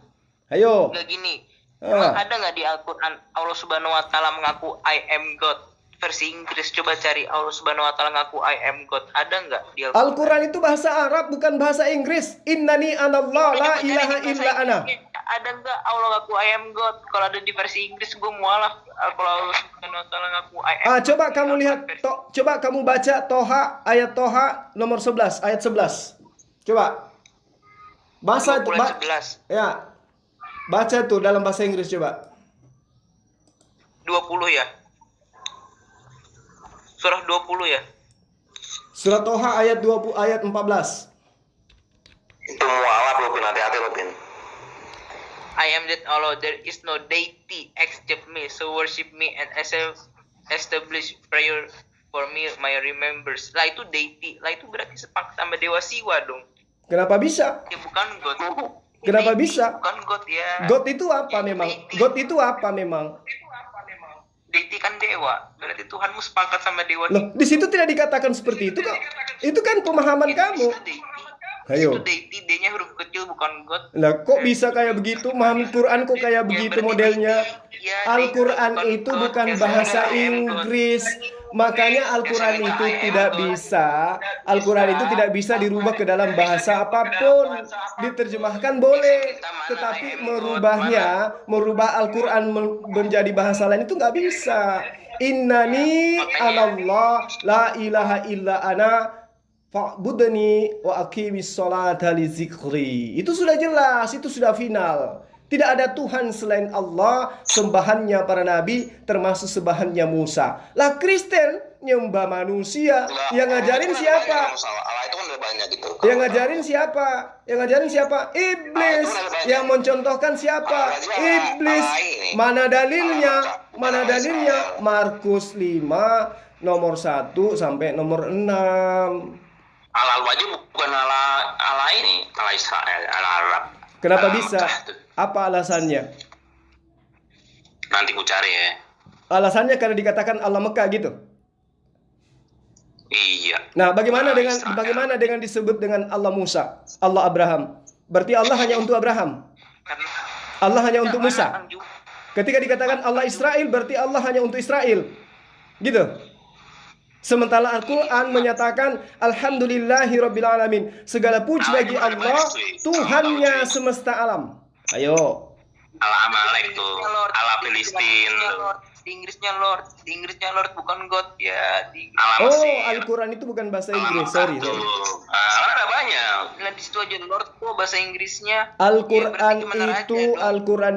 Speaker 1: Ayo.
Speaker 4: Nggak gini. Emang ada nggak di Al-Quran Allah Subhanahu Wa Taala mengaku I am God? Versi Inggris, coba cari Allah Subhanahu Wa Taala ngaku I am God. Ada nggak di Al-Quran?
Speaker 1: Al-Quran itu bahasa Arab, bukan bahasa Inggris. Innani anallah la ilaha illa ana.
Speaker 4: Ada nggak Allah ngaku I am God? Kalau ada di versi Inggris gue mualaf. Kalau Allah Subhanahu Wa Taala ngaku I am God.
Speaker 1: Coba kamu lihat, coba kamu baca Toha, ayat Toha nomor 11, ayat 11. Coba. Bahasa itu,
Speaker 4: 11.
Speaker 1: ya. Baca tuh dalam bahasa Inggris coba.
Speaker 4: 20 ya. Surah 20 ya.
Speaker 1: Surat Toha ayat 20 ayat 14.
Speaker 2: Itu mualaf lo, Pin, hati-hati lo, Pin.
Speaker 4: I am that Allah, there is no deity except me, so worship me and establish prayer for me, my remembers. Lah itu deity, lah itu berarti sepakat sama Dewa Siwa dong.
Speaker 1: Kenapa bisa?
Speaker 4: Ya bukan God.
Speaker 1: Kenapa
Speaker 4: Deity,
Speaker 1: bisa?
Speaker 4: bukan God ya.
Speaker 1: God itu apa memang? God itu apa memang?
Speaker 4: Deity kan dewa. Berarti Tuhanmu sepakat sama dewa.
Speaker 1: Loh, di situ tidak dikatakan seperti itu kok. Itu kan pemahaman kamu.
Speaker 4: Itu deity.
Speaker 1: Ayo.
Speaker 4: Itu deity, D-nya huruf kecil bukan God.
Speaker 1: Lah kok bisa kayak begitu? Memahami Quran kok kayak begitu modelnya? Al-Quran itu bukan bahasa Inggris. Makanya Al-Quran itu tidak bisa. Al-Quran itu tidak bisa dirubah ke dalam bahasa apapun. Diterjemahkan boleh, tetapi merubah Al-Quran menjadi bahasa lain itu nggak bisa. Innani anallah la ilaha illa ana fa'budni wa aqimis sholata li zikri. Itu sudah jelas, itu sudah final. Tidak ada Tuhan selain Allah, sembahannya para nabi, termasuk sembahannya Musa. Lah Kristen nyembah manusia, yang ngajarin siapa?
Speaker 2: Allah itu kan udah banyak gitu.
Speaker 1: Yang ngajarin siapa? Yang ngajarin siapa? Iblis. Yang mencontohkan siapa? Iblis. Mana dalilnya? Mana dalilnya? Markus 5 nomor 1 sampai nomor 6.
Speaker 2: Allah wajib bukan Allah ini, Allah Israel, Allah Arab.
Speaker 1: Kenapa bisa? Apa alasannya?
Speaker 2: Nanti ku cari ya.
Speaker 1: Alasannya karena dikatakan Allah Mekah gitu.
Speaker 2: Iya.
Speaker 1: Nah, bagaimana dengan disebut dengan Allah Musa, Allah Abraham? Berarti Allah hanya untuk Abraham. Allah hanya untuk Musa. Ketika dikatakan Allah Israel, berarti Allah hanya untuk Israel. Gitu. Sementara Al-Quran menyatakan Alhamdulillahirabbil alamin. Segala puji bagi Allah, Tuhannya semesta alam. Ayo.
Speaker 2: Allah Amalek tuh, Allah Filistin.
Speaker 4: Di Inggrisnya Lord bukan God ya.
Speaker 1: Al-Quran itu bukan bahasa Inggris. Sorry.
Speaker 2: Ada banyak.
Speaker 4: Nah di situ aja Lord kok bahasa Inggrisnya.
Speaker 1: Al-Quran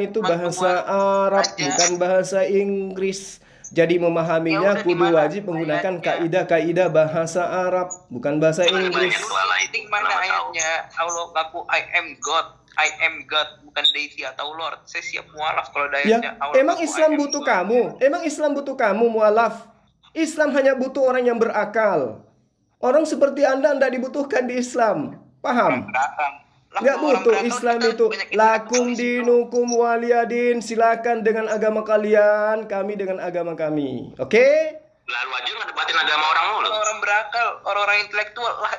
Speaker 1: itu bahasa Arab, bukan bahasa Inggris. Jadi memahaminya kudu wajib menggunakan kaidah-kaidah bahasa Arab, bukan bahasa Inggris.
Speaker 4: Mana ayatnya Allah ngaku I am God, bukan deity atau Lord. Saya siap mualaf kalau ada ayatnya.
Speaker 1: Emang Islam butuh kamu? Emang Islam butuh kamu mualaf? Islam hanya butuh orang yang berakal. Orang seperti Anda tidak dibutuhkan di Islam. Paham? Nggak butuh Islam itu. Lakum dinukum waliyadin. Silakan dengan agama kalian, kami dengan agama kami. Oke?
Speaker 2: Lalu aja ngedebatin agama orang mulu.
Speaker 4: Orang berakal, orang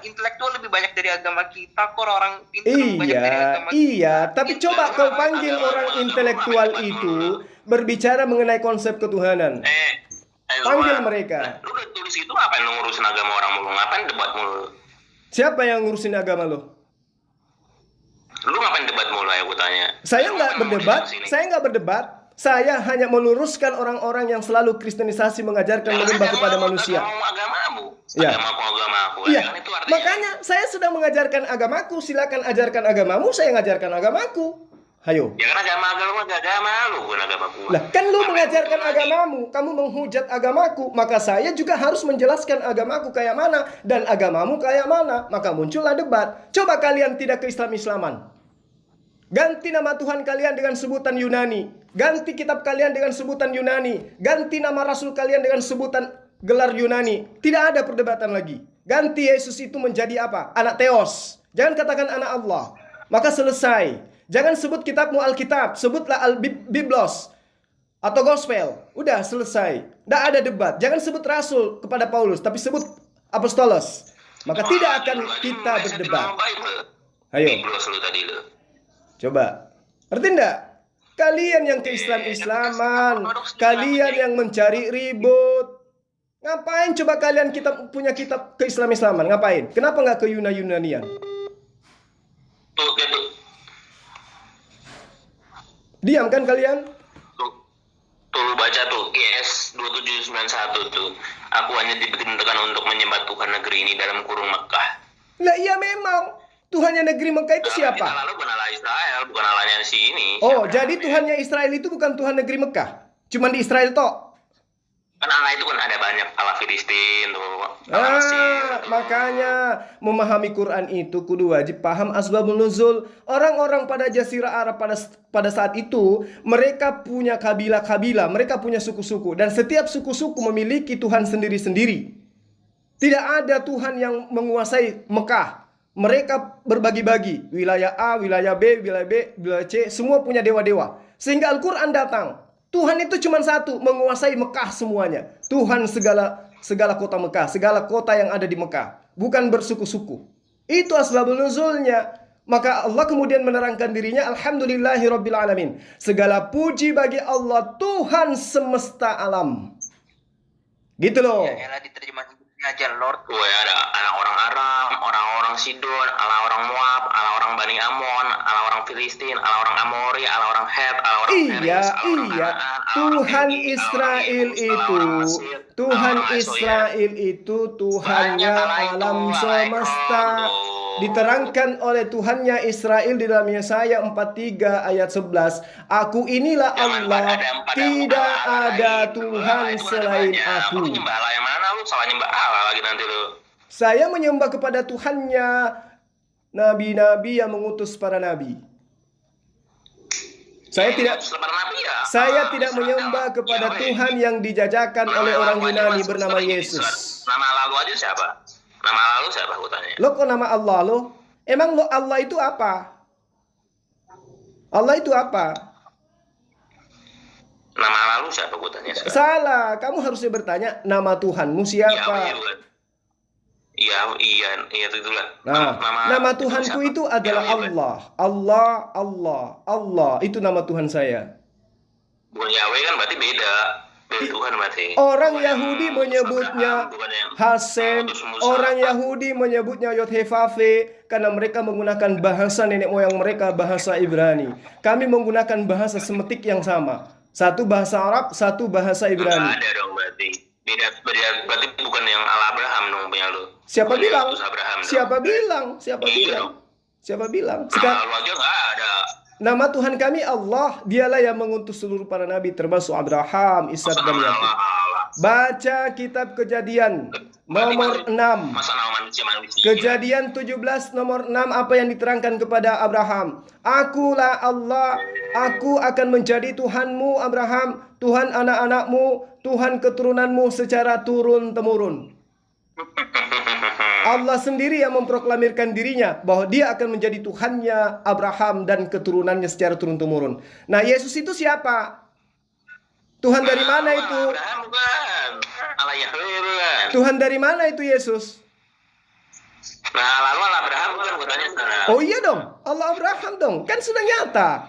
Speaker 4: intelektual lebih banyak dari agama kita. Kok orang pintar banyak dari agama kita.
Speaker 1: Iya, tapi coba kau panggil orang intelektual itu berbicara mengenai konsep ketuhanan. Panggil mereka.
Speaker 2: Lu udah tulis itu ngapain lu ngurusin agama orang mulu? Ngapain debat mulu?
Speaker 1: Siapa yang ngurusin agama lo?
Speaker 2: Lu ngapain debat mulu ya gue tanya?
Speaker 1: Saya nggak berdebat. Saya hanya meluruskan orang-orang yang selalu kristenisasi mengajarkan menyembah kepada manusia.
Speaker 2: Agamamu.
Speaker 1: Ya.
Speaker 2: Agamaku.
Speaker 1: Iya.
Speaker 2: Kan itu artinya.
Speaker 1: Makanya saya sedang mengajarkan agamaku. Silakan ajarkan agamamu. Saya mengajarkan agamaku. Hayo.
Speaker 2: Ya kan agama lu, bukan agamaku.
Speaker 1: Lah kan lu mengajarkan agamamu, kamu menghujat agamaku, maka saya juga harus menjelaskan agamaku kayak mana dan agamamu kayak mana. Maka muncullah debat. Coba kalian tidak ke Islam-Islaman. Ganti nama Tuhan kalian dengan sebutan Yunani. Ganti kitab kalian dengan sebutan Yunani. Ganti nama Rasul kalian dengan sebutan gelar Yunani. Tidak ada perdebatan lagi. Ganti Yesus itu menjadi apa? Anak Theos. Jangan katakan anak Allah. Maka selesai. Jangan sebut kitabmu Alkitab, sebutlah Biblos atau Gospel. Udah selesai. Tidak ada debat. Jangan sebut Rasul kepada Paulus, tapi sebut Apostolos. Maka tidak akan kita berdebat. Ayo. Coba. Ngerti enggak? Kalian yang ke-Islam-Islaman, kalian yang mencari ribut. Ngapain coba kalian punya kitab ke-Islam-Islaman? Ngapain? Kenapa nggak ke Yunanian? Diam kan kalian?
Speaker 2: Tuh baca tuh GS 2791 tuh. Aku hanya diperintahkan untuk menyembah Tuhan negeri ini dalam kurung Mekah.
Speaker 1: Lah iya memang. Tuhannya negeri Mekah itu siapa?
Speaker 2: Kita lalu bukan Allah Israel, bukan Allahnya si ini.
Speaker 1: Oh, jadi Tuhannya Israel itu bukan Tuhan negeri Mekah. Cuman di Israel toh.
Speaker 2: Kan Allah itu kan ada banyak, Allah Filistin tuh.
Speaker 1: Makanya memahami Quran itu kudu wajib paham asbabun nuzul. Orang-orang pada Jazirah Arab pada saat itu mereka punya kabilah-kabilah, mereka punya suku-suku, dan setiap suku-suku memiliki Tuhan sendiri-sendiri. Tidak ada Tuhan yang menguasai Mekah. Mereka berbagi-bagi, wilayah A, wilayah B, wilayah C, semua punya dewa-dewa. Sehingga Al-Quran datang. Tuhan itu cuma satu, menguasai Mekah semuanya. Tuhan segala kota Mekah, segala kota yang ada di Mekah. Bukan bersuku-suku. Itu asbabul nuzulnya. Maka Allah kemudian menerangkan dirinya, Alhamdulillahirabbil alamin. Segala puji bagi Allah, Tuhan semesta alam. Gitu loh.
Speaker 4: Ya, elah diterjemahin aja Lord.
Speaker 2: Ada anak orang Aram, orang-orang Sidon, Allah orang Moab, Allah orang Bani Amon, Allah orang Filistin, Allah orang Amori, Allah orang Het, Allah orang Feris,
Speaker 1: Tuhan Israel itu, Tuhan Israel itu Tuhannya alam semesta. Diterangkan oleh Tuhannya Israel di dalam Yesaya 43 ayat 11. Aku inilah Allah, tidak ada Tuhan selain aku.
Speaker 2: Salah nyembah Allah lagi nanti lu.
Speaker 1: Saya menyembah kepada Tuhannya nabi-nabi yang mengutus para nabi. Saya tidak menyembah kepada Tuhan yang dijajakan oleh orang Yunani bernama Yesus.
Speaker 2: Nama Allah lu aja siapa? Nama Allah lu siapa aku tanya?
Speaker 1: Lo kok nama Allah lo? Emang lo Allah itu apa? Allah itu apa?
Speaker 2: Nama Allah lu siapa aku tanya?
Speaker 1: Salah, kamu harusnya bertanya nama Tuhanmu siapa?
Speaker 2: Iya, itulah.
Speaker 1: Nah, nama Tuhanku itu adalah Allah. Allah. Itu nama Tuhan saya.
Speaker 2: Bukan Yahweh kan berarti beda. Tuhan berarti.
Speaker 1: Orang Yahudi menyebutnya Hasem, orang Yahudi menyebutnya Yod-Heh-Vav-He karena mereka menggunakan bahasa nenek moyang mereka, bahasa Ibrani. Kami menggunakan bahasa semetik yang sama. Satu bahasa Arab, satu bahasa Ibrani.
Speaker 2: Nggak ada dong berarti. Berarti bukan yang Allah Abraham dong punya lu.
Speaker 1: Siapa bilang?
Speaker 2: Sekarang lu aja nggak ada.
Speaker 1: Nama Tuhan kami Allah. Dialah yang mengutus seluruh para nabi termasuk Abraham, Ishak dan Yakub. Baca kitab Kejadian nomor 6. Kejadian 17 nomor 6 apa yang diterangkan kepada Abraham. Akulah Allah, aku akan menjadi Tuhanmu Abraham, Tuhan anak-anakmu, Tuhan keturunanmu secara turun-temurun. Allah sendiri yang memproklamirkan dirinya bahwa dia akan menjadi Tuhannya Abraham dan keturunannya secara turun-temurun. Nah, Yesus itu siapa? Tuhan dari mana itu? Tuhan dari mana itu Yesus?
Speaker 2: Nah, lalu Allah Abraham bukan katanya sana.
Speaker 1: Oh iya dong, Allah Abraham dong. Kan sudah nyata.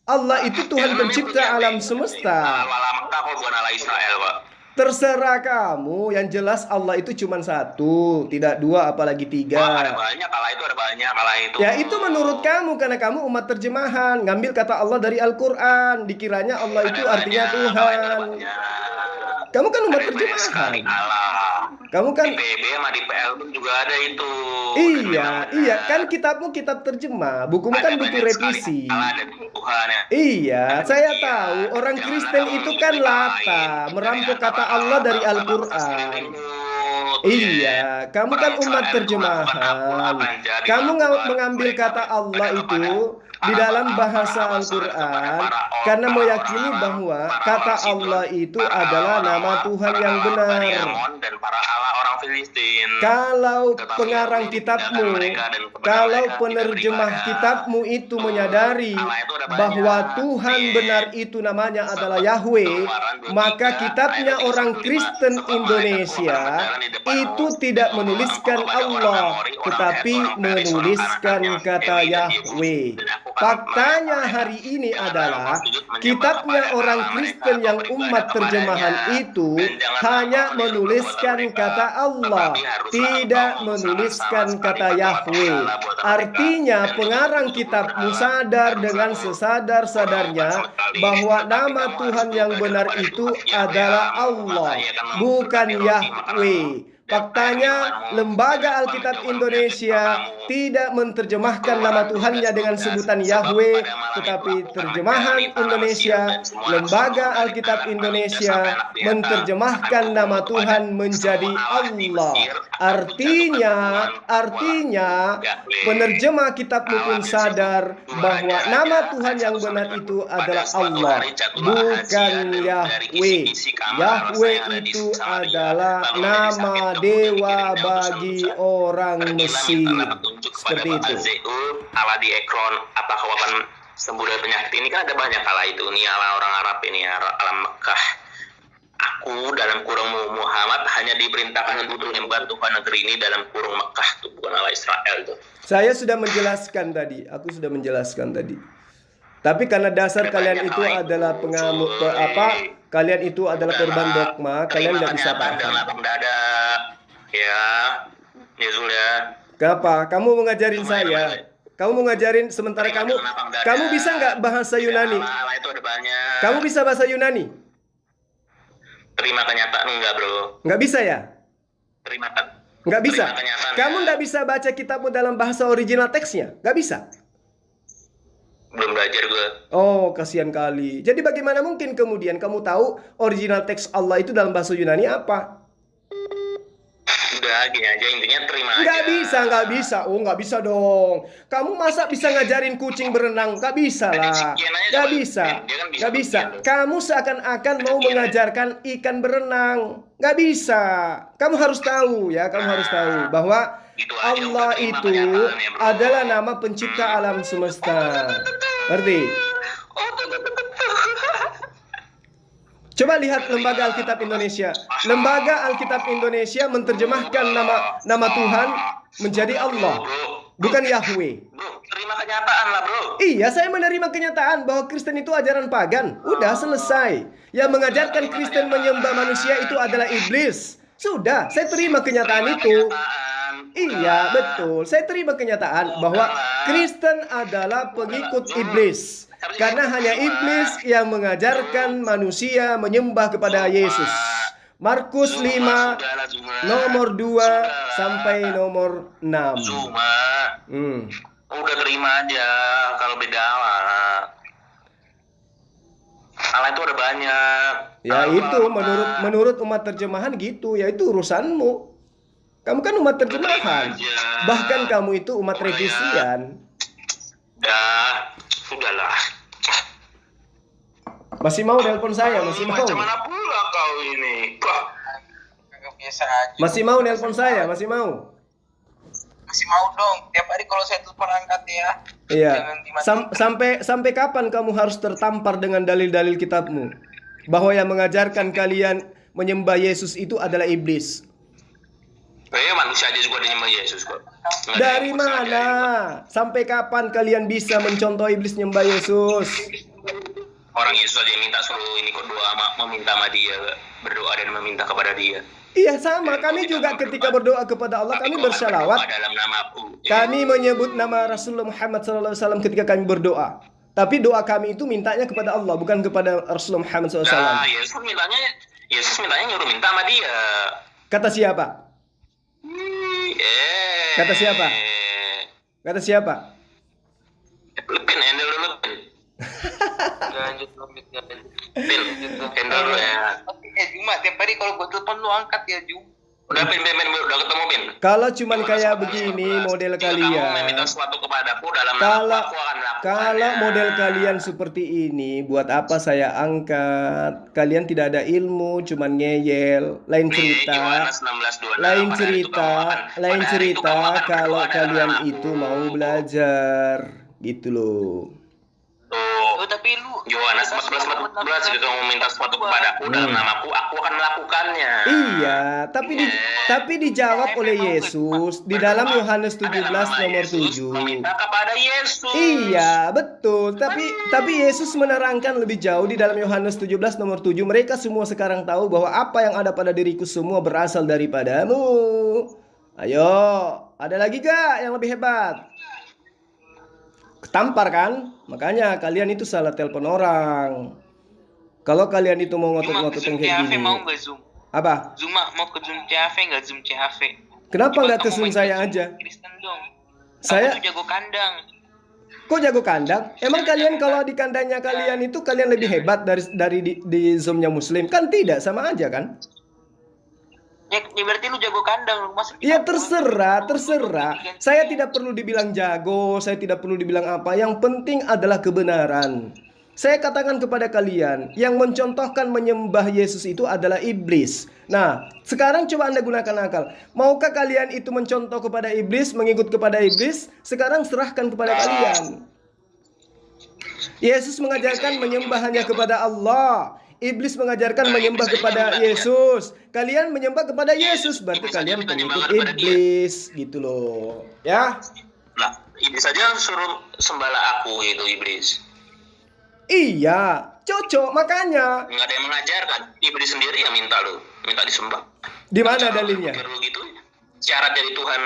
Speaker 1: Allah itu Tuhan pencipta alam semesta.
Speaker 2: Allah Mekah kok bukan Allah Israel, Pak.
Speaker 1: Terserah kamu, yang jelas Allah itu cuma satu, tidak dua apalagi tiga.
Speaker 2: Ada banyak, Allah itu ada banyak, Allah itu.
Speaker 1: Ya itu menurut kamu, karena kamu umat terjemahan, ngambil kata Allah dari Al-Quran, dikiranya Allah itu artinya Tuhan. Kamu kan umat terjemahan. Kamu kan
Speaker 2: di PB sama di PL pun juga ada itu.
Speaker 1: Iya, kan kitabmu kitab terjemah, bukumu kan buku revisi.
Speaker 2: Ada Tuhan ya.
Speaker 1: Iya, saya tahu orang Kristen itu kan lata, merampok kata Allah dari Al-Quran. Iya, kamu kan umat terjemahan. Kamu mengambil kata Allah itu di dalam bahasa Al-Quran karena meyakini bahwa kata Allah itu adalah nama Tuhan yang benar.
Speaker 2: Dan para Allah orang Filistin.
Speaker 1: Kalau pengarang kitabmu, kalau penerjemah kitabmu itu menyadari bahwa Tuhan benar itu namanya adalah Yahweh, maka kitabnya orang Kristen Indonesia itu tidak menuliskan Allah, tetapi menuliskan kata Yahweh. Faktanya hari ini adalah kitabnya orang Kristen yang umat terjemahan itu hanya menuliskan kata Allah, tidak menuliskan kata Yahweh. Artinya pengarang kitabmu sadar dengan sesadar-sadarnya bahwa nama Tuhan yang benar itu adalah Allah, bukan Yahweh. Faktanya, Lembaga Alkitab Indonesia tidak menerjemahkan nama Tuhannya dengan sebutan Yahweh, tetapi terjemahan Indonesia, Lembaga Alkitab Indonesia menerjemahkan nama Tuhan menjadi Allah. Artinya penerjemah kitabmu pun sadar bahwa nama Tuhan yang benar itu adalah Allah, bukan Yahweh. Yahweh itu adalah nama dewa bagi orang Mesir. Seperti itu.
Speaker 2: Allah di Ekron atau kawakan sembuh dari penyakit ini kan ada banyak Allah itu. Ini Allah orang Arab ini, Allah Mekah. Aku dalam kurung Muhammad hanya diperintahkan untuk menyembah Tuhan negeri ini dalam kurung Mekah, tuh bukan Allah Israel tuh.
Speaker 1: Saya sudah menjelaskan tadi. Aku sudah menjelaskan tadi. Tapi karena dasar kalian itu adalah pengamuk kalian itu adalah korban dogma, kalian tidak bisa paham.
Speaker 2: Ya, Yesus ya.
Speaker 1: Kenapa? Kamu mengajarin saya. Kamu mengajarin sementara kamu bisa nggak bahasa Yunani?
Speaker 2: Itu ada banyak.
Speaker 1: Kamu bisa bahasa Yunani?
Speaker 2: Terima kenyataan enggak, bro?
Speaker 1: Nggak bisa ya? Nggak bisa. Kamu nggak bisa baca kitabmu dalam bahasa original teksnya? Nggak bisa.
Speaker 2: Belum belajar gue.
Speaker 1: Oh, kasihan kali. Jadi bagaimana mungkin kemudian kamu tahu original teks Allah itu dalam bahasa Yunani apa?
Speaker 2: Udah gini aja, intinya terima aja.
Speaker 1: Nggak bisa. Oh, nggak bisa dong. Kamu masa bisa ngajarin kucing berenang? Nggak bisa lah. Nggak bisa. Kamu seakan-akan mau mengajarkan ikan berenang. Nggak bisa. Kamu harus tahu ya. Kamu harus tahu bahwa Allah itu adalah nama pencipta alam semesta. Ngerti? Coba lihat Lembaga Alkitab Indonesia. Lembaga Alkitab Indonesia menerjemahkan nama Tuhan menjadi Allah, bukan Yahweh.
Speaker 2: Bro, terima kenyataan lah, bro.
Speaker 1: Iya, saya menerima kenyataan bahwa Kristen itu ajaran pagan. Udah selesai. Yang mengajarkan Kristen menyembah manusia itu adalah iblis. Sudah, saya terima kenyataan itu. Iya, betul. Saya terima kenyataan bahwa Kristen adalah pengikut iblis. Karena hanya iblis yang mengajarkan manusia menyembah kepada Yesus. Markus 5 nomor 2 sampai nomor 6.
Speaker 2: Udah terima aja kalau beda Allah itu ada banyak.
Speaker 1: Ya itu menurut umat terjemahan gitu. Ya itu urusanmu. Kamu kan umat terjemahan. Bahkan kamu itu umat revisian.
Speaker 2: Sudahlah.
Speaker 1: Masih mau nelpon saya? Masih mau?
Speaker 2: Macam mana pula kau ini?
Speaker 3: Biasa aja.
Speaker 1: Masih mau nelpon saya? Masih mau?
Speaker 3: Masih mau dong. Tiap hari kalau saya telepon angkat ya.
Speaker 1: Iya. Sampai kapan kamu harus tertampar dengan dalil-dalil kitabmu? Bahwa yang mengajarkan kalian menyembah Yesus itu adalah iblis.
Speaker 2: Manusia aja juga menyembah Yesus kok.
Speaker 1: Dari mana? Sampai kapan kalian bisa mencontoh iblis nyembah Yesus?
Speaker 2: Orang Yesus aja yang minta suruh ini kok doa meminta sama dia, berdoa dan meminta kepada dia.
Speaker 1: Iya sama, kami juga ketika berdoa kepada Allah kami bersalawat. Kami menyebut nama Rasulullah Muhammad SAW ketika kami berdoa. Tapi doa kami itu mintanya kepada Allah, bukan kepada Rasulullah Muhammad SAW.
Speaker 2: Nah, Yesus mintanya nyuruh minta sama dia.
Speaker 1: Kata siapa? Kata siapa? Kata siapa?
Speaker 2: Lepin, handle dulu.
Speaker 3: Lanjut.
Speaker 2: Handle dulu ya.
Speaker 3: Cuma tiap hari kalau gue telepon lu angkat ya, Ju.
Speaker 2: Udah Pin, udah ketemu Pin.
Speaker 1: Kalau cuman kayak begini model
Speaker 2: Jika kamu
Speaker 1: kalian,
Speaker 2: meminta sesuatu kepadaku dalam nama
Speaker 1: kalau
Speaker 2: aku akan melakukannya.
Speaker 1: kalau model kalian seperti ini, buat apa saya angkat? Kalian tidak ada ilmu, cuman ngeyel. Lain cerita,
Speaker 2: Yohanes 16:26,
Speaker 1: lain
Speaker 2: pada hari itu
Speaker 1: cerita,
Speaker 2: kamu akan-
Speaker 1: lain
Speaker 2: pada hari itu
Speaker 1: cerita.
Speaker 2: kamu akan
Speaker 1: Kalau
Speaker 2: berdoa dalam
Speaker 1: kalian
Speaker 2: namaku.
Speaker 1: itu mau belajar, gitu loh.
Speaker 2: Tuh,
Speaker 4: tapi lu
Speaker 2: Yohanes 14:14, jika kamu meminta sesuatu kepadaku dalam namaku, aku akan melakukannya.
Speaker 1: Iya, tapi dijawab oleh Yesus di dalam Yohanes 17 nomor 7.
Speaker 2: Meminta kepada Yesus.
Speaker 1: Iya, betul. Tapi Yesus menerangkan lebih jauh di dalam Yohanes 17 nomor 7. Mereka semua sekarang tahu bahwa apa yang ada pada diriku semua berasal daripadamu. Ayo, ada lagi gak yang lebih hebat? Ketampar kan? Makanya kalian itu salah telepon orang. Kalau kalian itu mau ngotot-ngotot yang kayak gini.
Speaker 4: mau nggak Zoom?
Speaker 1: Apa?
Speaker 4: Zoom mau ke Zoom CAV nggak Zoom CAV?
Speaker 1: Kenapa
Speaker 4: Coba
Speaker 1: nggak ke
Speaker 4: kamu
Speaker 1: Zoom
Speaker 4: main
Speaker 1: saya
Speaker 4: Zoom
Speaker 1: aja?
Speaker 4: Kristen dong.
Speaker 1: Saya-
Speaker 4: Kamu tuh jago kandang.
Speaker 1: Kok jago kandang? Emang kalian kalau di kandangnya kalian itu kalian lebih hebat dari di Zoom-nya Muslim? Kan tidak, sama aja kan?
Speaker 4: Ya berarti lu jago kandang. Masa
Speaker 1: Ya terserah. Saya tidak perlu dibilang jago, saya tidak perlu dibilang apa. Yang penting adalah kebenaran. Saya katakan kepada kalian, yang mencontohkan menyembah Yesus itu adalah iblis. Nah, sekarang coba Anda gunakan akal. Maukah kalian itu mencontoh kepada iblis, mengikut kepada iblis? Sekarang serahkan kepada kalian. Yesus mengajarkan menyembah hanya kepada Allah. Iblis mengajarkan menyembah kepada Yesus. Kalian menyembah kepada Yesus, berarti kalian pengikut iblis, gitu loh. Ya?
Speaker 2: Lah, iblis saja suruh sembahlah aku gitu iblis.
Speaker 1: Iya, cocok makanya.
Speaker 2: Nggak ada yang mengajarkan. Iblis sendiri yang minta disembah.
Speaker 1: Di mana dalilnya?
Speaker 2: Pikir lu gitu. Syarat dari Tuhan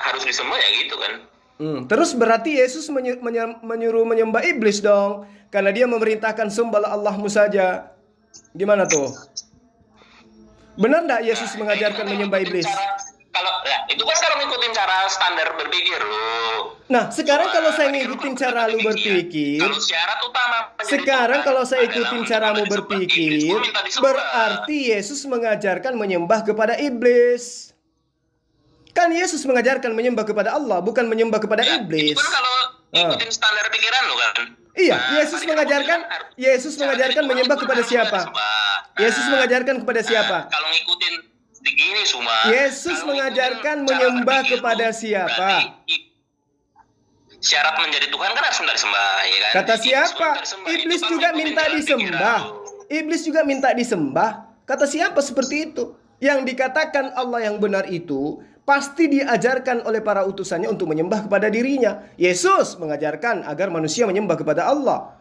Speaker 2: harus disembah ya gitu kan.
Speaker 1: Terus berarti Yesus menyuruh menyembah iblis dong, karena dia memerintahkan sembahlah Allahmu saja. Gimana tuh? Benar nggak Yesus mengajarkan menyembah iblis?
Speaker 2: Itu kan kalau ngikutin cara standar berpikir lu.
Speaker 1: Nah, sekarang kalau saya ngikutin cara lu berpikir,
Speaker 2: Kalau syarat utama
Speaker 1: sekarang kalau saya ikutin caramu berpikir, berarti Yesus mengajarkan menyembah kepada iblis. Kan Yesus mengajarkan menyembah kepada Allah, bukan menyembah kepada iblis.
Speaker 2: Itu kan kalau ikutin standar pikiran lu kan.
Speaker 1: Iya, Yesus mengajarkan menyembah kepada siapa? Yesus mengajarkan kepada siapa?
Speaker 2: Kalau ngikutin begini semua.
Speaker 1: Yesus mengajarkan menyembah kepada siapa?
Speaker 2: Syarat menjadi Tuhan kan harus disembah, ya kan?
Speaker 1: Kata siapa? Iblis juga minta disembah. Iblis juga minta disembah. Kata siapa seperti itu? Yang dikatakan Allah yang benar itu pasti diajarkan oleh para utusannya untuk menyembah kepada dirinya. Yesus mengajarkan agar manusia menyembah kepada Allah.